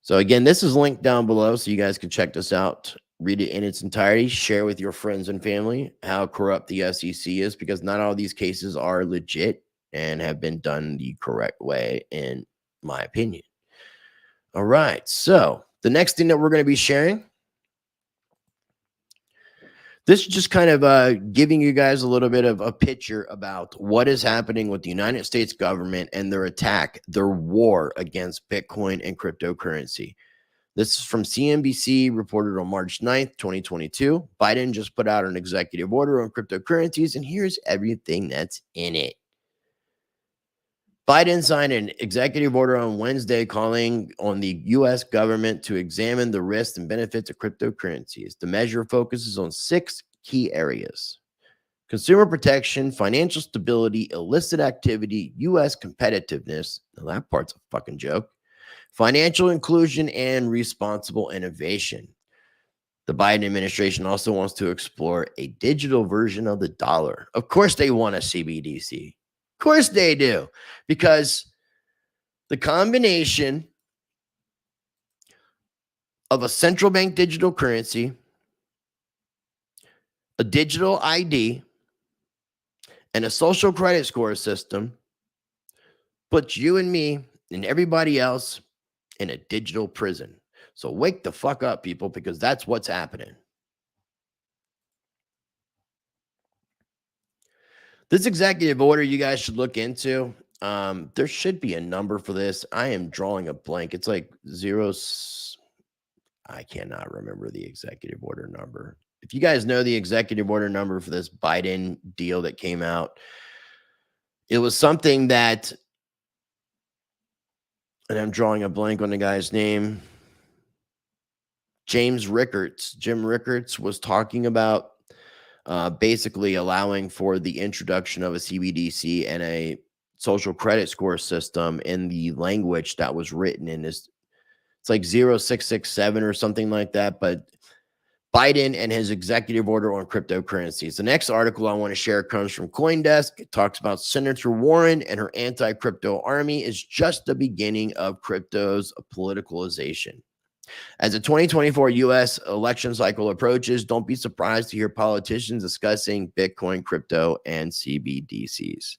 So again, this is linked down below so you guys can check this out, read it in its entirety, share with your friends and family how corrupt the SEC is, because not all these cases are legit and have been done the correct way, in my opinion. All right, so the next thing that we're going to be sharing, this is just kind of giving you guys a little bit of a picture about what is happening with the United States government and their war against Bitcoin and cryptocurrency. This is from CNBC, reported on March 9th, 2022. Biden just put out an executive order on cryptocurrencies, and here's everything that's in it. Biden signed an executive order on Wednesday calling on the U.S. government to examine the risks and benefits of cryptocurrencies. The measure focuses on 6 key areas: consumer protection, financial stability, illicit activity, U.S. competitiveness. Now that part's a fucking joke. Financial inclusion and responsible innovation. The Biden administration also wants to explore a digital version of the dollar. Of course they want a CBDC. Of course they do, because the combination of a central bank digital currency, a digital ID, and a social credit score system puts you and me and everybody else in a digital prison. So wake the fuck up, people, because that's what's happening. This executive order you guys should look into. There should be a number for this. I am drawing a blank. It's like I cannot remember the executive order number. If you guys know the executive order number for this Biden deal that came out, it was something that, and I'm drawing a blank on the guy's name, Jim Rickards was talking about basically allowing for the introduction of a CBDC and a social credit score system in the language that was written in this. It's like 0667 or something like that. But Biden and his executive order on cryptocurrencies. The next article I want to share comes from CoinDesk. It talks about Senator Warren and her anti-crypto army is just the beginning of crypto's politicalization. As the 2024 U.S. election cycle approaches, don't be surprised to hear politicians discussing Bitcoin, crypto, and CBDCs.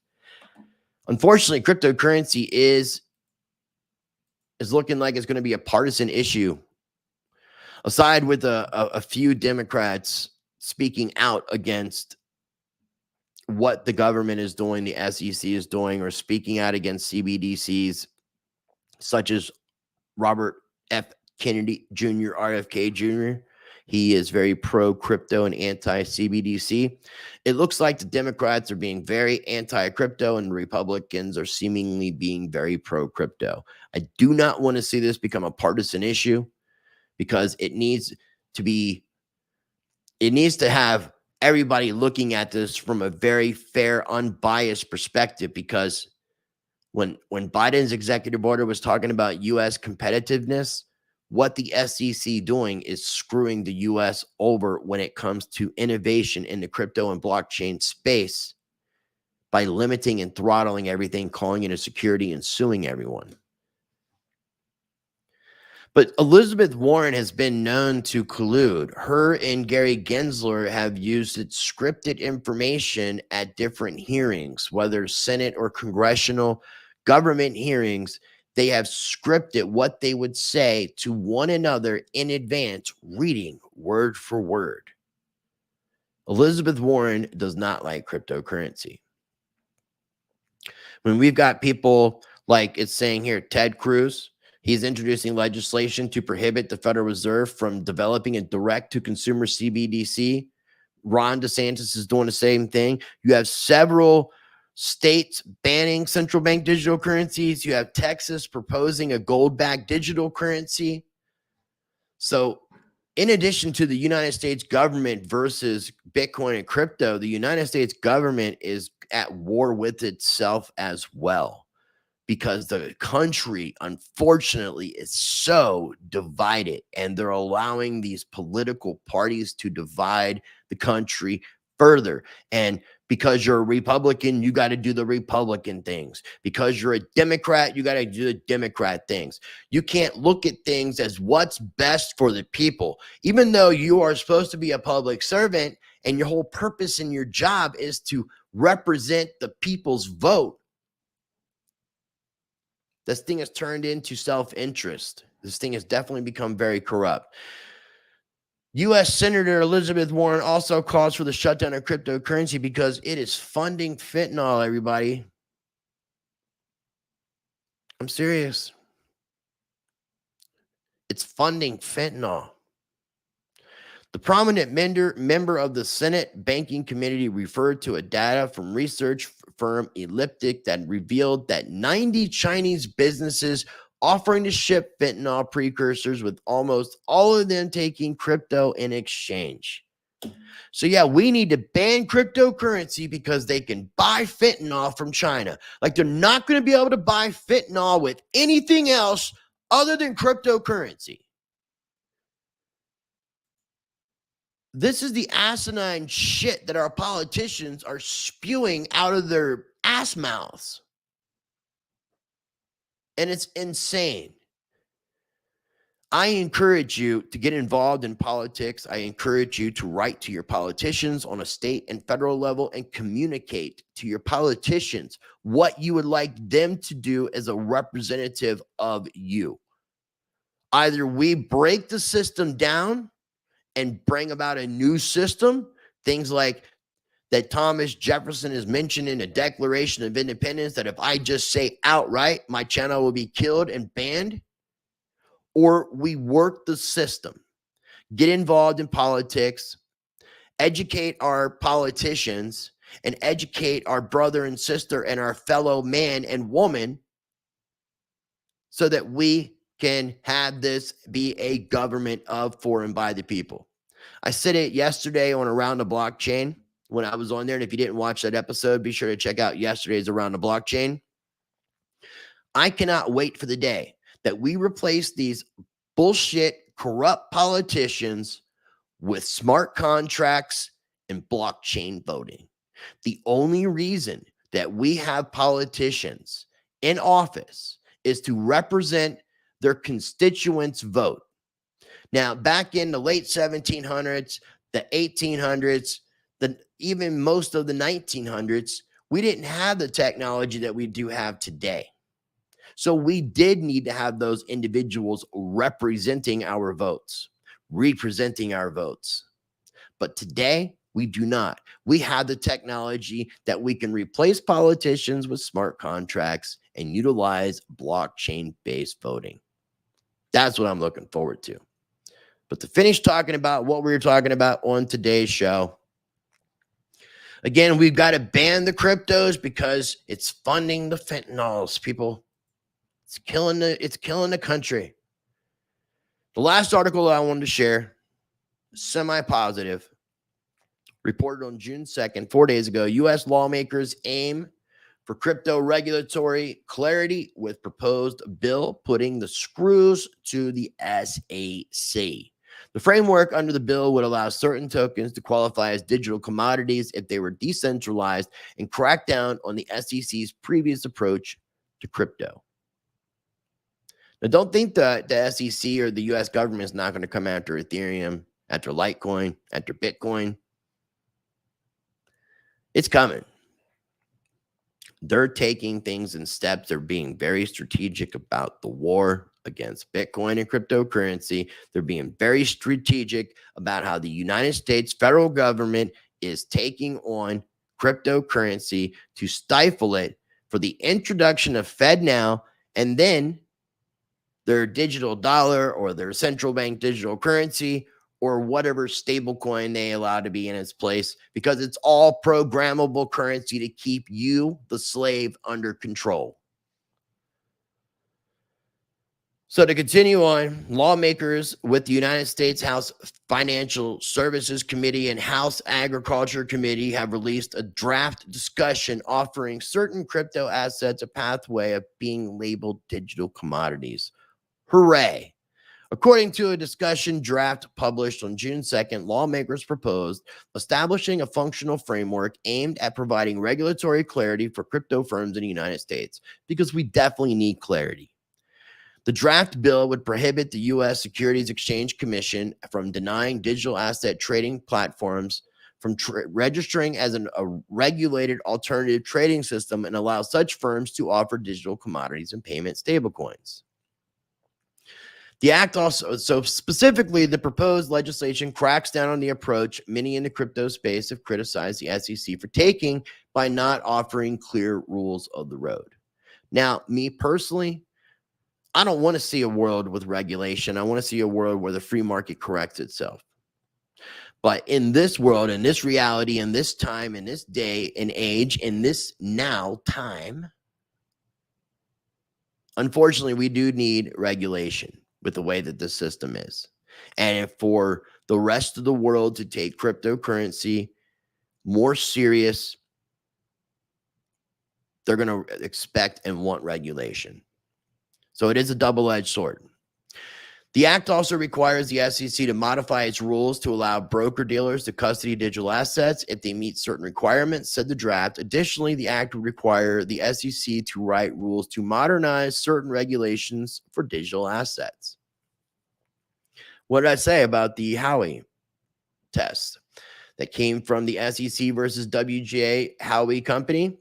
Unfortunately, cryptocurrency is looking like it's going to be a partisan issue. Aside with a few Democrats speaking out against what the government is doing, the SEC is doing, or speaking out against CBDCs, such as Robert F. Kennedy Jr., RFK Jr. He is very pro-crypto and anti-CBDC. It looks like the Democrats are being very anti-crypto and Republicans are seemingly being very pro-crypto. I do not want to see this become a partisan issue because it needs to have everybody looking at this from a very fair, unbiased perspective, because when Biden's executive order was talking about U.S. competitiveness, what the SEC doing is screwing the U.S. over when it comes to innovation in the crypto and blockchain space by limiting and throttling everything, calling it a security and suing everyone. But Elizabeth Warren has been known to collude. Her and Gary Gensler have used scripted information at different hearings, whether Senate or congressional government hearings. They have scripted what they would say to one another in advance, reading word for word. Elizabeth Warren does not like cryptocurrency. When we've got people like it's saying here, Ted Cruz, he's introducing legislation to prohibit the Federal Reserve from developing a direct-to-consumer CBDC. Ron DeSantis is doing the same thing. You have several states banning central bank digital currencies. You have Texas proposing a gold-backed digital currency. So in addition to the United States government versus Bitcoin and crypto, the United States government is at war with itself as well, because the country, unfortunately, is so divided, and they're allowing these political parties to divide the country further. And because you're a Republican, you got to do the Republican things. Because you're a Democrat, you got to do the Democrat things. You can't look at things as what's best for the people, even though you are supposed to be a public servant and your whole purpose in your job is to represent the people's vote. This thing has turned into self-interest. This thing has definitely become very corrupt. U.S. Senator Elizabeth Warren also calls for the shutdown of cryptocurrency because it is funding fentanyl, everybody. I'm serious. It's funding fentanyl. The prominent member of the Senate Banking Committee referred to a data from research firm Elliptic that revealed that 90 Chinese businesses offering to ship fentanyl precursors, with almost all of them taking crypto in exchange. So yeah, we need to ban cryptocurrency because they can buy fentanyl from China. Like, they're not going to be able to buy fentanyl with anything else other than cryptocurrency. This is the asinine shit that our politicians are spewing out of their ass mouths. And it's insane. I encourage you to get involved in politics. I encourage you to write to your politicians on a state and federal level and communicate to your politicians what you would like them to do as a representative of you. Either we break the system down and bring about a new system, things like that Thomas Jefferson has mentioned in the Declaration of Independence, that if I just say outright, my channel will be killed and banned, or we work the system, get involved in politics, educate our politicians, and educate our brother and sister and our fellow man and woman so that we can have this be a government of, for, and by the people. I said it yesterday on Around the Blockchain when I was on there. And if you didn't watch that episode, be sure to check out yesterday's Around the Blockchain. I cannot wait for the day that we replace these bullshit, corrupt politicians with smart contracts and blockchain voting. The only reason that we have politicians in office is to represent their constituents' vote. Now, back in the late 1700s, the 1800s, even most of the 1900s, we didn't have the technology that we do have today. So we did need to have those individuals representing our votes, representing our votes. But today, we do not. We have the technology that we can replace politicians with smart contracts and utilize blockchain-based voting. That's what I'm looking forward to. But to finish talking about what we were talking about on today's show, again, we've got to ban the cryptos because it's funding the fentanyls, people. It's killing the country. The last article I wanted to share, semi-positive, reported on June 2nd, 4 days ago. U.S. lawmakers aim for crypto regulatory clarity with proposed bill putting the screws to the SEC. The framework under the bill would allow certain tokens to qualify as digital commodities if they were decentralized and crack down on the SEC's previous approach to crypto. Now, don't think that the SEC or the U.S. government is not going to come after Ethereum, after Litecoin, after Bitcoin. It's coming. They're taking things in steps. They're being very strategic about the war against Bitcoin and cryptocurrency. They're being very strategic about how the United States federal government is taking on cryptocurrency to stifle it for the introduction of FedNow and then their digital dollar or their central bank digital currency or whatever stable coin they allow to be in its place, because it's all programmable currency to keep you, the slave, under control. So to continue on, lawmakers with the United States House Financial Services Committee and House Agriculture Committee have released a draft discussion offering certain crypto assets a pathway of being labeled digital commodities. Hooray. According to a discussion draft published on June 2nd, lawmakers proposed establishing a functional framework aimed at providing regulatory clarity for crypto firms in the United States, because we definitely need clarity. The draft bill would prohibit the U.S. Securities Exchange Commission from denying digital asset trading platforms from registering as a regulated alternative trading system and allow such firms to offer digital commodities and payment stablecoins. The act also, so specifically, the proposed legislation cracks down on the approach many in the crypto space have criticized the SEC for taking by not offering clear rules of the road. Now, me personally, I don't want to see a world with regulation. I want to see a world where the free market corrects itself. But in this world, in this reality, in this time, in this day and age, in this now time, unfortunately, we do need regulation with the way that the system is. And for the rest of the world to take cryptocurrency more serious, they're going to expect and want regulation. So it is a double-edged sword. The act also requires the SEC to modify its rules to allow broker-dealers to custody digital assets if they meet certain requirements, said the draft. Additionally, the act would require the SEC to write rules to modernize certain regulations for digital assets. What did I say about the Howey test that came from the SEC versus WGA Howey company?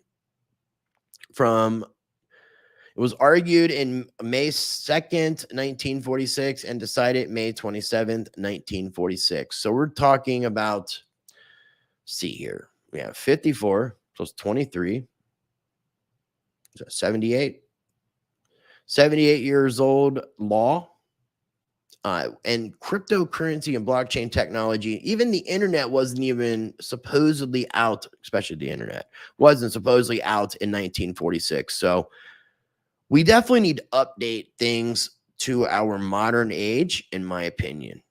It was argued in May 2nd, 1946, and decided May 27th, 1946. So we're talking about, see here, we have 54 plus 23, so 78. 78 years old law. And cryptocurrency and blockchain technology, even the internet wasn't even supposedly out, especially the internet, wasn't supposedly out in 1946. So we definitely need to update things to our modern age, in my opinion.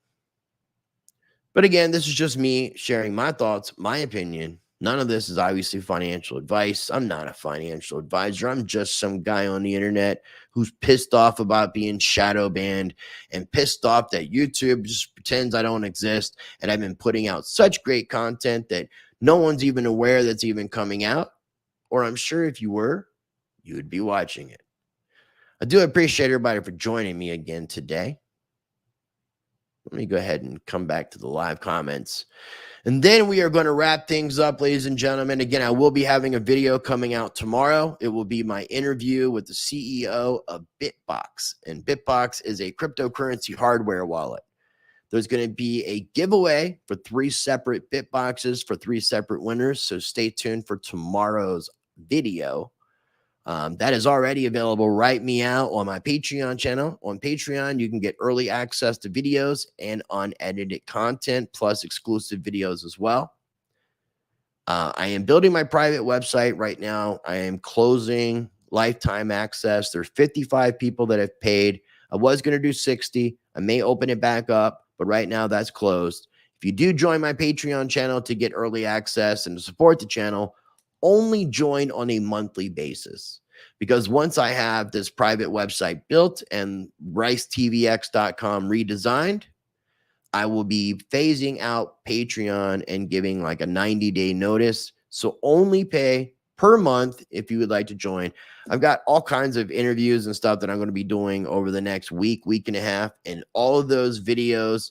But again, this is just me sharing my thoughts, my opinion. None of this is obviously financial advice. I'm not a financial advisor. I'm just some guy on the internet who's pissed off about being shadow banned and pissed off that YouTube just pretends I don't exist. And I've been putting out such great content that no one's even aware that's even coming out. Or I'm sure if you were, you would be watching it. I do appreciate everybody for joining me again today. Let me go ahead and come back to the live comments. And then we are going to wrap things up, ladies and gentlemen. Again, I will be having a video coming out tomorrow. It will be my interview with the CEO of Bitbox. And Bitbox is a cryptocurrency hardware wallet. There's going to be a giveaway for 3 separate Bitboxes for 3 separate winners. So stay tuned for tomorrow's video. That is already available right meow on my Patreon channel. On Patreon, you can get early access to videos and unedited content, plus exclusive videos as well. I am building my private website right now. I am closing lifetime access. There's 55 people that have paid. I was going to do 60. I may open it back up, but right now that's closed. If you do join my Patreon channel to get early access and to support the channel, only join on a monthly basis, because once I have this private website built and ricetvx.com redesigned, I will be phasing out Patreon and giving like a 90-day notice. So only pay per month if you would like to join. I've got all kinds of interviews and stuff that I'm going to be doing over the next week and a half, and all of those videos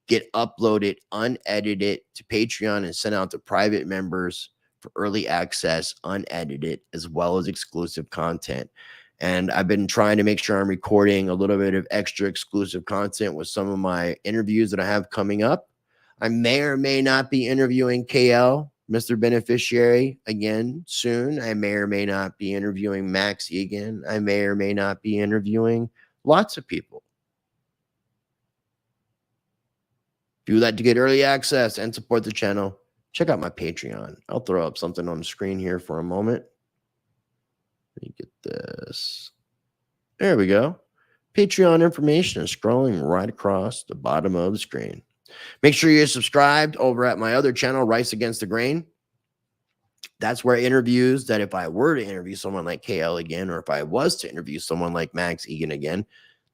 get uploaded unedited to Patreon and sent out to private members for early access, unedited, as well as exclusive content. And I've been trying to make sure I'm recording a little bit of extra exclusive content with some of my interviews that I have coming up. I may or may not be interviewing KL, Mr. Beneficiary, again soon. I may or may not be interviewing Max Egan. I may or may not be interviewing lots of people. If you would like to get early access and support the channel, check out my Patreon. I'll throw up something on the screen here for a moment. Let me get this. There we go. Patreon information is scrolling right across the bottom of the screen. Make sure you're subscribed over at my other channel, Rice Against the Grain. That's where interviews that if I were to interview someone like KL again, or if I was to interview someone like Max Egan again,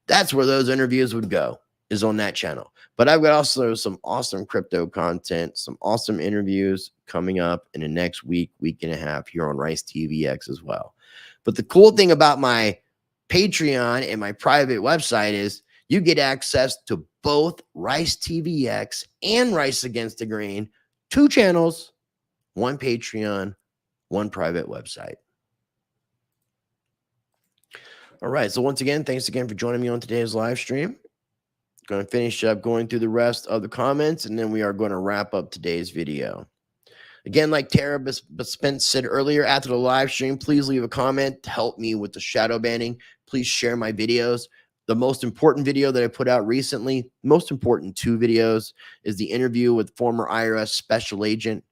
that's where those interviews would go, is on that channel. But I've got also some awesome crypto content, some awesome interviews coming up in the next week and a half here on Rice TVX as well. But the cool thing about my Patreon and my private website is you get access to both Rice TVX and Rice Against the Grain, 2 channels, 1 Patreon, 1 private website. All right. So once again, thanks again for joining me on today's live stream. Going to finish up going through the rest of the comments, and then we are going to wrap up today's video. Again, like Tara Spence said earlier, after the live stream, please leave a comment to help me with the shadow banning. Please share my videos. The most important video that I put out recently, most important 2 videos, is the interview with former IRS Special Agent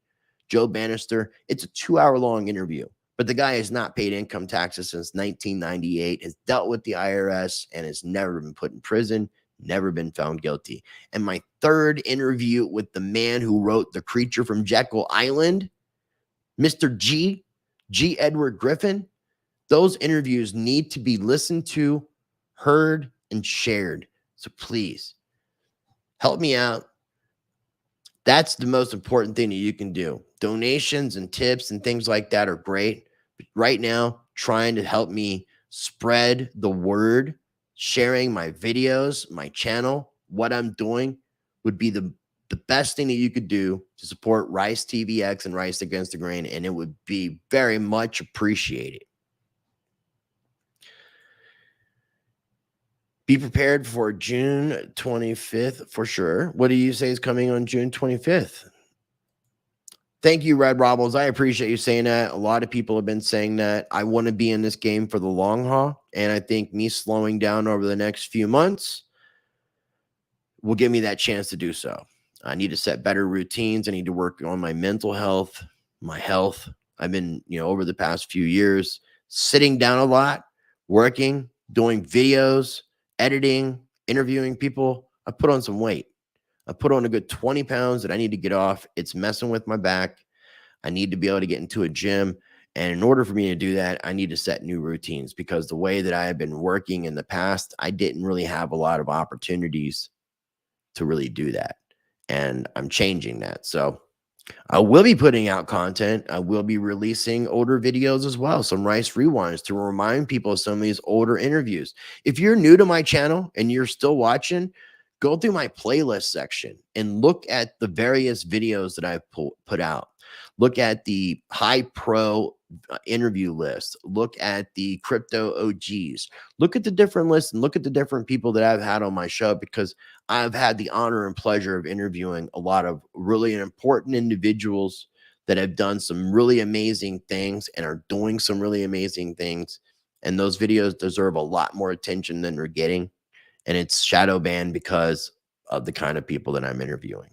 Joe Bannister. It's a 2-hour-long interview, but the guy has not paid income taxes since 1998, has dealt with the IRS, and has never been put in prison, never been found guilty. And my 3rd interview with the man who wrote The Creature from Jekyll Island, Mr. G. Edward Griffin, those interviews need to be listened to, heard, and shared. So please help me out. That's the most important thing that you can do. Donations and tips and things like that are great. But right now, trying to help me spread the word, sharing my videos, my channel, what I'm doing would be the best thing that you could do to support Rice TVX and Rice Against the Grain, and it would be very much appreciated. Be prepared for June 25th for sure. What do you say is coming on June 25th? Thank you, Red Robbles. I appreciate you saying that. A lot of people have been saying that. I want to be in this game for the long haul, and I think me slowing down over the next few months will give me that chance to do so. I need to set better routines. I need to work on my mental health, my health. I've been, over the past few years, sitting down a lot, working, doing videos, editing, interviewing people. I put on some weight. I put on a good 20 pounds that I need to get off. It's messing with my back. I need to be able to get into a gym. And in order for me to do that, I need to set new routines, because the way that I have been working in the past, I didn't really have a lot of opportunities to really do that. And I'm changing that. So I will be putting out content. I will be releasing older videos as well, some Rice Rewinds, to remind people of some of these older interviews. If you're new to my channel and you're still watching, go through my playlist section and look at the various videos that I've put out. Look at the high pro interview list. Look at the crypto OGs. Look at the different lists and look at the different people that I've had on my show, because I've had the honor and pleasure of interviewing a lot of really important individuals that have done some really amazing things and are doing some really amazing things. And those videos deserve a lot more attention than they're getting. And it's shadow banned because of the kind of people that I'm interviewing.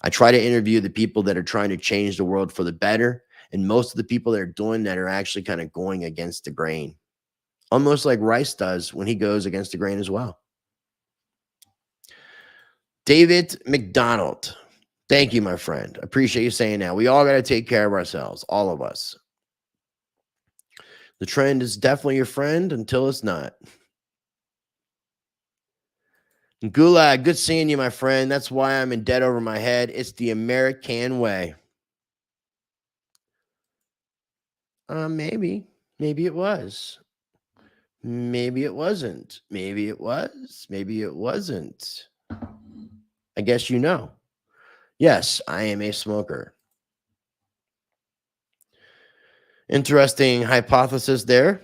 I try to interview the people that are trying to change the world for the better. And most of the people that are doing that are actually kind of going against the grain, almost like Rice does when he goes against the grain as well. David McDonald. Thank you, my friend. Appreciate you saying that. We all got to take care of ourselves, all of us. The trend is definitely your friend until it's not. Gulag, good seeing you, my friend. That's why I'm in debt over my head. It's the American way. Maybe. Maybe it was. Maybe it wasn't. Maybe it was. Maybe it wasn't. I guess you know. Yes, I am a smoker. Interesting hypothesis there.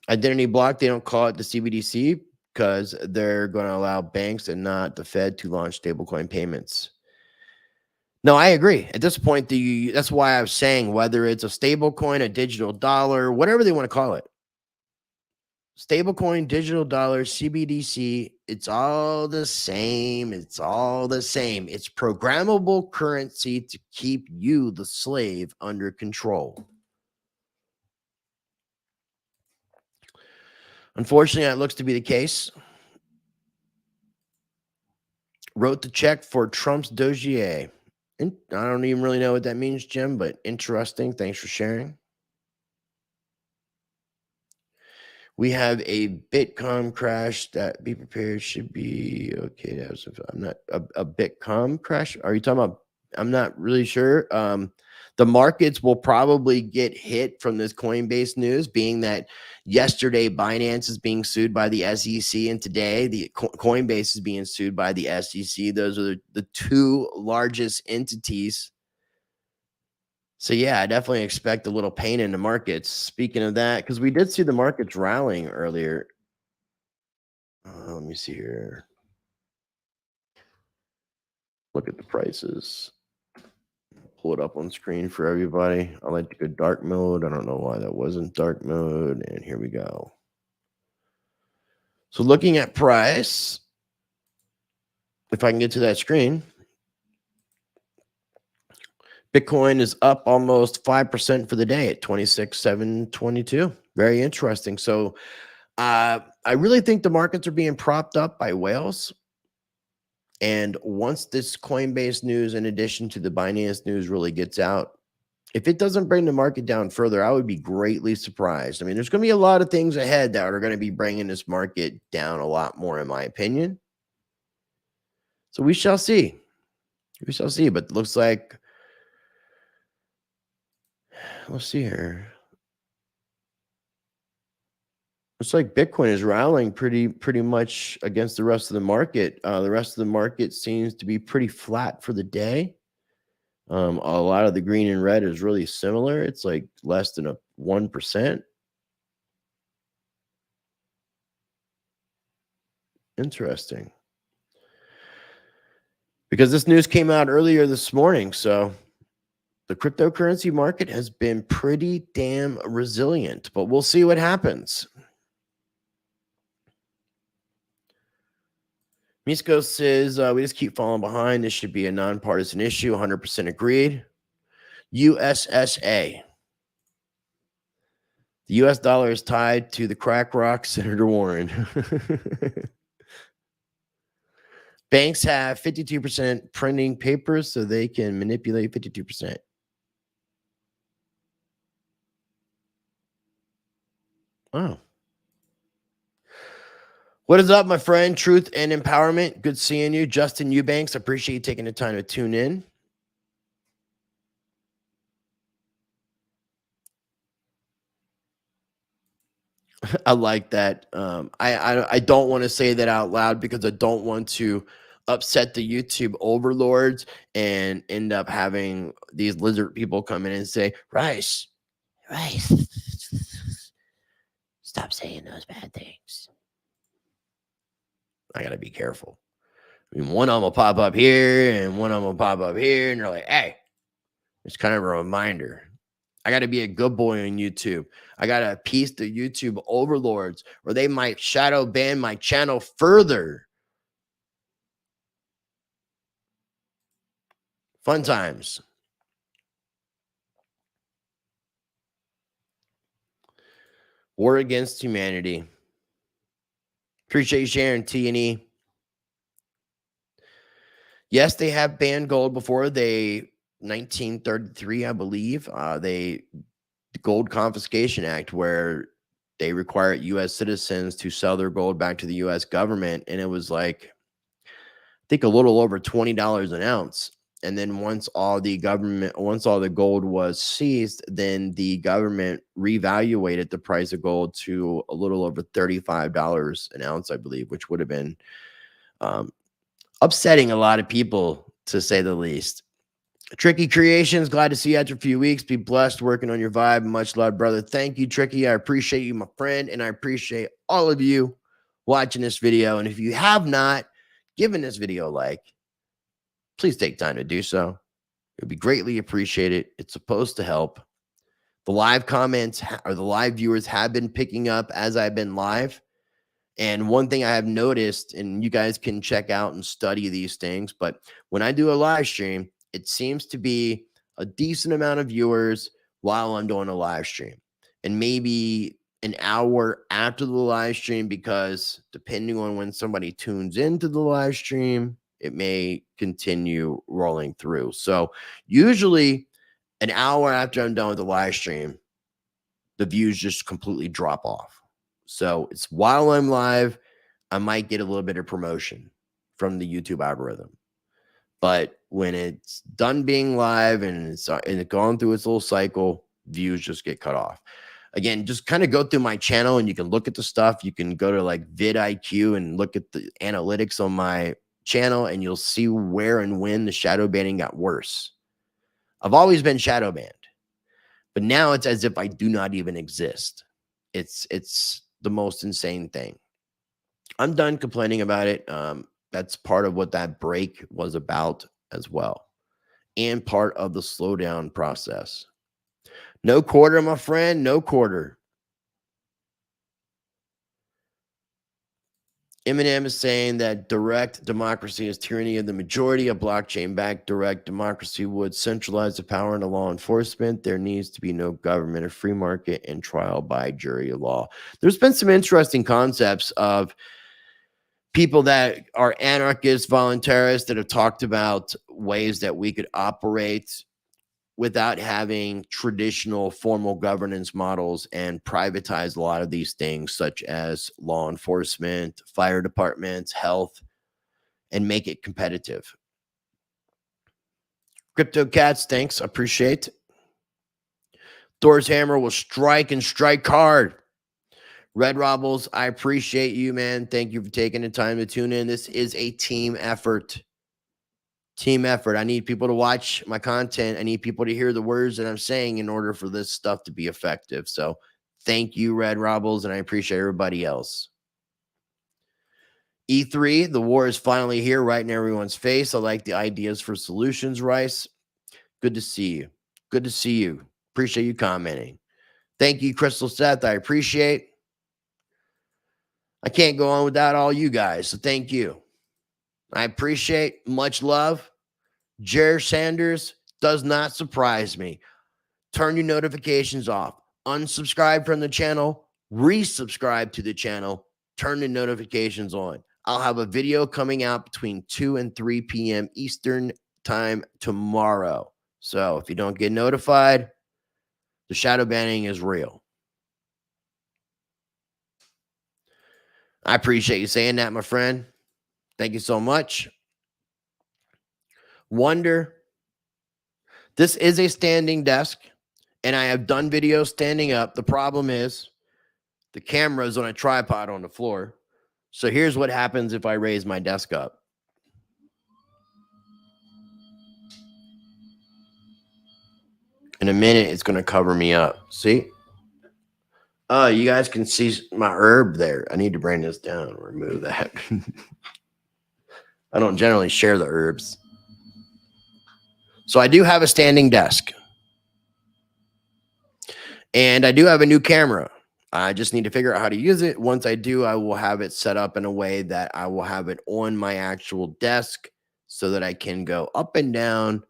Identity block, they don't call it the CBDC because they're going to allow banks and not the Fed to launch stablecoin payments. No, I agree. At this point, that's why I was saying, whether it's a stablecoin, a digital dollar, whatever they want to call it, stablecoin, digital dollar, CBDC, it's all the same. It's all the same. It's programmable currency to keep you, the slave, under control. Unfortunately, that looks to be the case. Wrote the check for Trump's dossier. I don't even really know what that means, Jim, but interesting. Thanks for sharing. We have a Bitcoin crash that be prepared should be okay. I'm not a Bitcoin crash. Are you talking about? I'm not really sure. The markets will probably get hit from this Coinbase news, being that yesterday Binance is being sued by the SEC, and today the Coinbase is being sued by the SEC. Those are the two largest entities. So yeah, I definitely expect a little pain in the markets. Speaking of that, because we did see the markets rallying earlier. Let me see here. Look at the prices. Pull it up on screen for everybody. I like to go dark mode. I don't know why that wasn't dark mode. And here we go. So looking at price, if I can get to that screen, Bitcoin is up almost 5% for the day at 26,722. Very interesting. So I really think the markets are being propped up by whales. And once this Coinbase news, in addition to the Binance news, really gets out, if it doesn't bring the market down further, I would be greatly surprised. I mean, there's going to be a lot of things ahead that are going to be bringing this market down a lot more, in my opinion. So we shall see. We shall see. But it looks like, let's see here. Looks like Bitcoin is rallying pretty much against the rest of the market. The rest of the market seems to be pretty flat for the day. A lot of the green and red is really similar. It's like less than a 1%. Interesting. Because this news came out earlier this morning, so the cryptocurrency market has been pretty damn resilient, but we'll see what happens. Misko says, we just keep falling behind. This should be a nonpartisan issue. 100% agreed. USSA. The US dollar is tied to the crack rock, Senator Warren. Banks have 52% printing papers, so they can manipulate 52%. Wow. What is up, my friend? Truth and Empowerment. Good seeing you. Justin Eubanks, appreciate you taking the time to tune in. I like that. I don't want to say that out loud because I don't want to upset the YouTube overlords and end up having these lizard people come in and say, Rice, stop saying those bad things. I got to be careful. I mean, one of them will pop up here and one of them will pop up here, and they're like, hey, it's kind of a reminder. I got to be a good boy on YouTube. I got to appease the YouTube overlords, or they might shadow ban my channel further. Fun times. War against humanity. Appreciate you sharing, T&E. Yes, they have banned gold before. 1933, I believe. The Gold Confiscation Act, where they require U.S. citizens to sell their gold back to the U.S. government, and it was like, I think, a little over $20 an ounce. And then once all the gold was seized, then the government reevaluated the price of gold to a little over $35 an ounce, I believe, which would have been upsetting a lot of people, to say the least. Tricky Creations, glad to see you after a few weeks. Be blessed working on your vibe. Much love, brother. Thank you, Tricky. I appreciate you, my friend, and I appreciate all of you watching this video. And if you have not given this video a like, please take time to do so. It would be greatly appreciated. It's supposed to help. The live comments or the live viewers have been picking up as I've been live. And one thing I have noticed, and you guys can check out and study these things, but when I do a live stream, it seems to be a decent amount of viewers while I'm doing a live stream, and maybe an hour after the live stream, because depending on when somebody tunes into the live stream, it may continue rolling through. So usually an hour after I'm done with the live stream, the views just completely drop off. So it's while I'm live, I might get a little bit of promotion from the YouTube algorithm. But when it's done being live and it's gone through its little cycle, views just get cut off. Again, just kind of go through my channel and you can look at the stuff. You can go to like vidIQ and look at the analytics on my channel, and you'll see where and when the shadow banning got worse. I've always been shadow banned, but now it's as if I do not even exist. It's the most insane thing. I'm done complaining about it. That's part of what that break was about as well, and part of the slowdown process. No quarter, my friend, no quarter. Eminem is saying that direct democracy is tyranny of the majority. A blockchain-backed direct democracy would centralize the power into law enforcement. There needs to be no government, a free market, and trial by jury law. There's been some interesting concepts of people that are anarchists, voluntarists, that have talked about ways that we could operate without having traditional formal governance models and privatize a lot of these things, such as law enforcement, fire departments, health, and make it competitive. Crypto Cats, thanks. Appreciate. Thor's hammer will strike and strike hard. Red Robbles, I appreciate you, man. Thank you for taking the time to tune in. This is a team effort. Team effort. I need people to watch my content. I need people to hear the words that I'm saying in order for this stuff to be effective. So thank you, Red Robbles, and I appreciate everybody else. E3, the war is finally here right in everyone's face. I like the ideas for solutions, Rice. Good to see you. Good to see you. Appreciate you commenting. Thank you, Crystal Seth. I appreciate. I can't go on without all you guys, so thank you. I appreciate. Much love. Jer Sanders does not surprise me. Turn your notifications off. Unsubscribe from the channel. Resubscribe to the channel. Turn the notifications on. I'll have a video coming out between 2 and 3 p.m. Eastern time tomorrow. So if you don't get notified, the shadow banning is real. I appreciate you saying that, my friend. Thank you so much. Wonder. This is a standing desk, and I have done videos standing up. The problem is the camera is on a tripod on the floor. So here's what happens if I raise my desk up. In a minute, it's going to cover me up. See? Oh, you guys can see my herb there. I need to bring this down. Remove that. I don't generally share the herbs. So I do have a standing desk. And I do have a new camera. I just need to figure out how to use it. Once I do, I will have it set up in a way that I will have it on my actual desk so that I can go up and down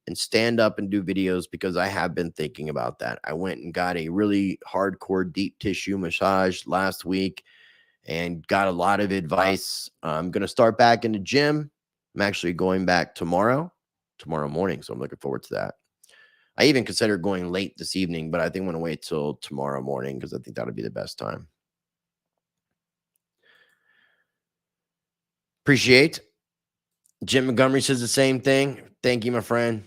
and stand up and do videos, because I have been thinking about that. I went and got a really hardcore deep tissue massage last week and got a lot of advice. I'm going to start back in the gym. I'm actually going back tomorrow morning. So I'm looking forward to that. I even considered going late this evening, but I think I'm going to wait till tomorrow morning because I think that'll be the best time. Appreciate. Jim Montgomery says the same thing. Thank you, my friend.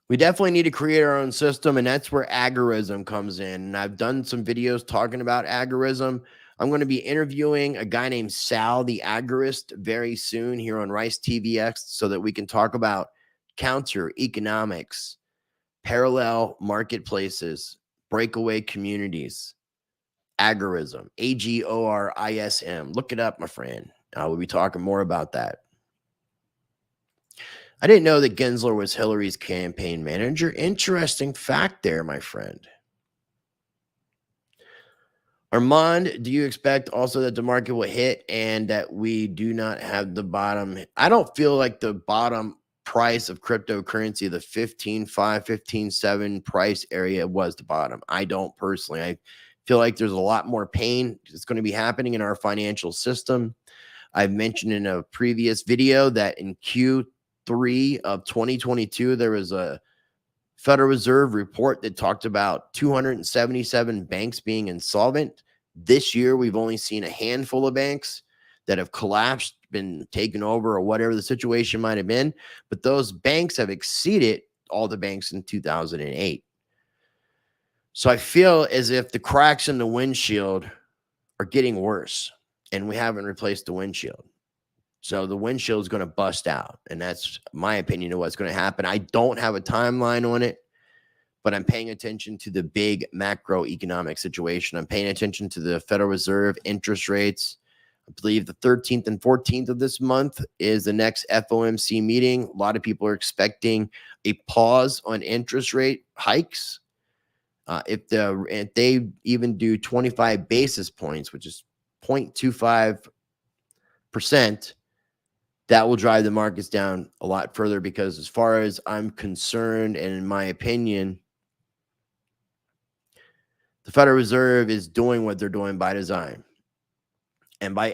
We definitely need to create our own system, and that's where agorism comes in. And I've done some videos talking about agorism. I'm going to be interviewing a guy named Sal, the agorist, very soon here on Rice TVX so that we can talk about counter economics, parallel marketplaces, breakaway communities, agorism, agorism. Look it up, my friend. We'll be talking more about that. I didn't know that Gensler was Hillary's campaign manager. Interesting fact there, my friend. Armand, do you expect also that the market will hit and that we do not have the bottom? I don't feel like the bottom price of cryptocurrency, the 15.5, 15.7 price area was the bottom. I don't personally. I feel like there's a lot more pain that's going to be happening in our financial system. I've mentioned in a previous video that in Q3 of 2022, there was a Federal Reserve report that talked about 277 banks being insolvent. This year, we've only seen a handful of banks that have collapsed, been taken over, or whatever the situation might have been. But those banks have exceeded all the banks in 2008. So I feel as if the cracks in the windshield are getting worse, and we haven't replaced the windshield. So the windshield is going to bust out, and that's my opinion of what's going to happen. I don't have a timeline on it, but I'm paying attention to the big macroeconomic situation. I'm paying attention to the Federal Reserve interest rates. I believe the 13th and 14th of this month is the next FOMC meeting. A lot of people are expecting a pause on interest rate hikes. If they even do 25 basis points, which is 0.25%, that will drive the markets down a lot further, because as far as I'm concerned, and in my opinion, the Federal Reserve is doing what they're doing by design. And by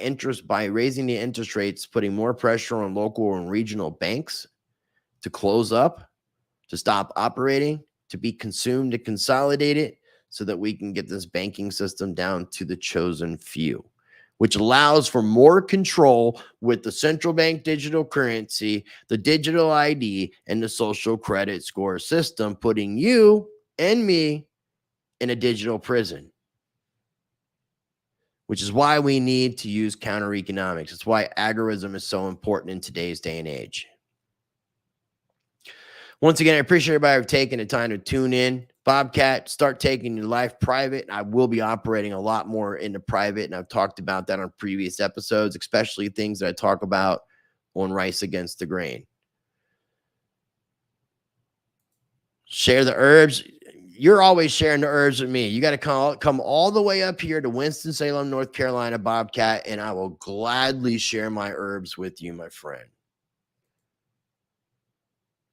raising the interest rates, putting more pressure on local and regional banks to close up, to stop operating, to be consumed, to consolidate it, so that we can get this banking system down to the chosen few, which allows for more control with the central bank digital currency, the digital ID, and the social credit score system, putting you and me in a digital prison. which is why we need to use counter economics. It's why agorism is so important in today's day and age. Once again, I appreciate everybody for taking the time to tune in. Bobcat, start taking your life private. I will be operating a lot more into private, and I've talked about that on previous episodes, especially things that I talk about on Rice Against the Grain. Share the herbs. You're always sharing the herbs with me. You got to come all the way up here to Winston-Salem, North Carolina, Bobcat, and I will gladly share my herbs with you, my friend.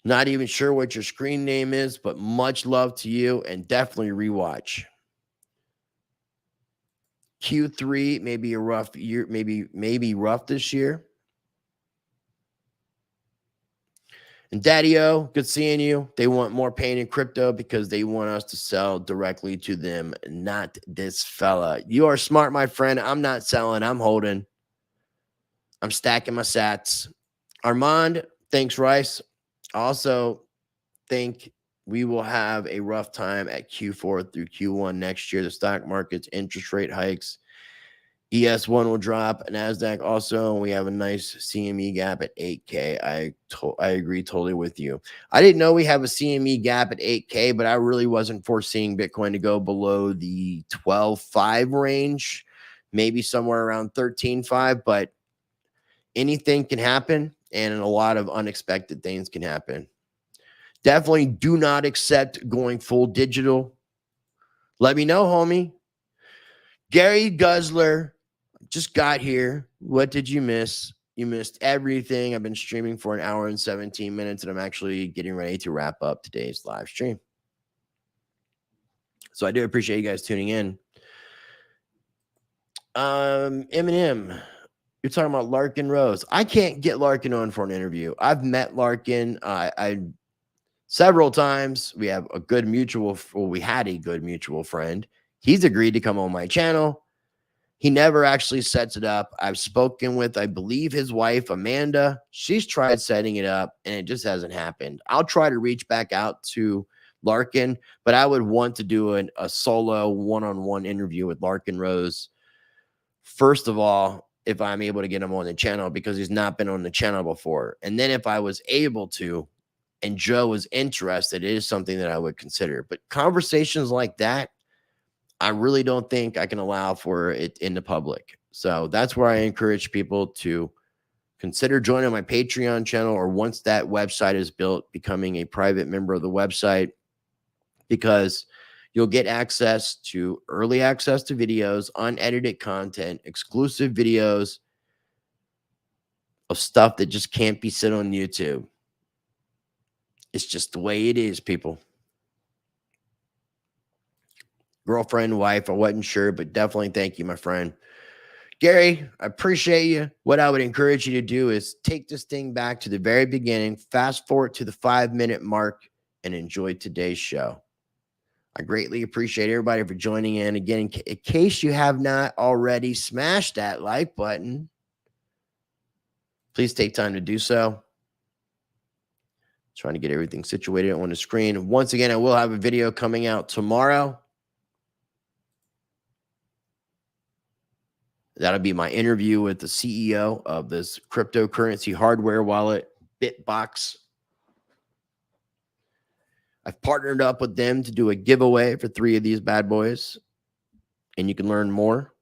Not even sure what your screen name is, but much love to you, and definitely rewatch. Q3 may be a rough year, maybe rough this year. And Daddy-O, good seeing you. They want more pain in crypto because they want us to sell directly to them, not this fella. You are smart, my friend. I'm not selling. I'm holding. I'm stacking my sats. Armand, thanks, Rice. Also think we will have a rough time at Q4 through Q1 next year. The stock market's interest rate hikes. ES1 will drop. NASDAQ also. We have a nice CME gap at 8K. I agree totally with you. I didn't know we have a CME gap at 8K, but I really wasn't foreseeing Bitcoin to go below the 12.5 range, maybe somewhere around 13.5, but anything can happen, and a lot of unexpected things can happen. Definitely do not accept going full digital. Let me know, homie. GaryGensler just got here. What did you miss? You missed everything. I've been streaming for an hour and 17 minutes, and I'm actually getting ready to wrap up today's live stream. So I do appreciate you guys tuning in. Eminem, you're talking about Larkin Rose. I can't get Larkin on for an interview. I've met Larkin. Several times. We have a good mutual, well, we had a good mutual friend. He's agreed to come on my channel. He never actually sets it up. I've spoken with, I believe, his wife, Amanda. She's tried setting it up, and it just hasn't happened. I'll try to reach back out to Larkin, but I would want to do a solo one-on-one interview with Larkin Rose. First of all, if I'm able to get him on the channel, because he's not been on the channel before. And then if I was able to, and Joe was interested, it is something that I would consider. But conversations like that, I really don't think I can allow for it in the public. So that's where I encourage people to consider joining my Patreon channel, or once that website is built, becoming a private member of the website, because you'll get early access to videos, unedited content, exclusive videos of stuff that just can't be seen on YouTube. It's just the way it is, people. Girlfriend, wife, I wasn't sure, but definitely thank you, my friend. Gary, I appreciate you. What I would encourage you to do is take this thing back to the very beginning, fast forward to the 5-minute mark, and enjoy today's show. I greatly appreciate everybody for joining in. Again, in case you have not already smashed that like button, please take time to do so. Trying to get everything situated on the screen. Once again, I will have a video coming out tomorrow. That'll be my interview with the CEO of this cryptocurrency hardware wallet, Bitbox. I've partnered up with them to do a giveaway for 3 of these bad boys, and you can learn more.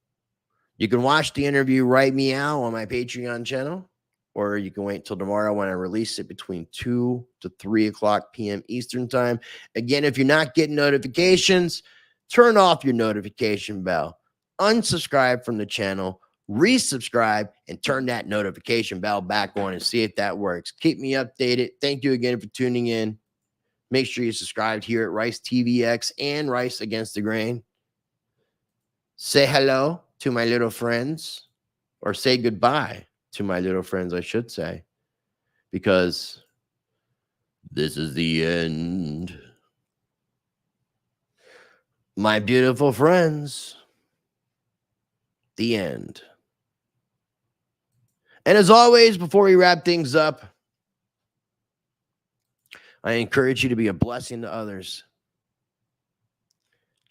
You can watch the interview right meow on my Patreon channel, or you can wait till tomorrow when I release it between 2 to 3 o'clock p.m. Eastern time. Again, if you're not getting notifications, turn off your notification bell, unsubscribe from the channel, resubscribe, and turn that notification bell back on and see if that works. Keep me updated. Thank you again for tuning in. Make sure you subscribe here at Rice TVX and Rice Against the Grain. Say hello to my little friends, or say goodbye to my little friends, I should say, because this is the end. My beautiful friends, the end. And as always, before we wrap things up, I encourage you to be a blessing to others.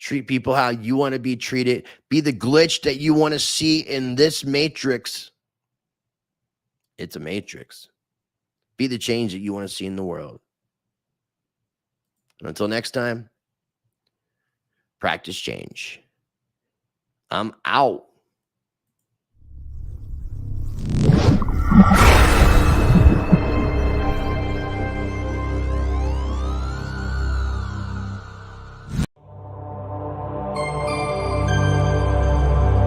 Treat people how you want to be treated. Be the glitch that you want to see in this matrix. It's a matrix. Be the change that you want to see in the world. And until next time, practice change. I'm out.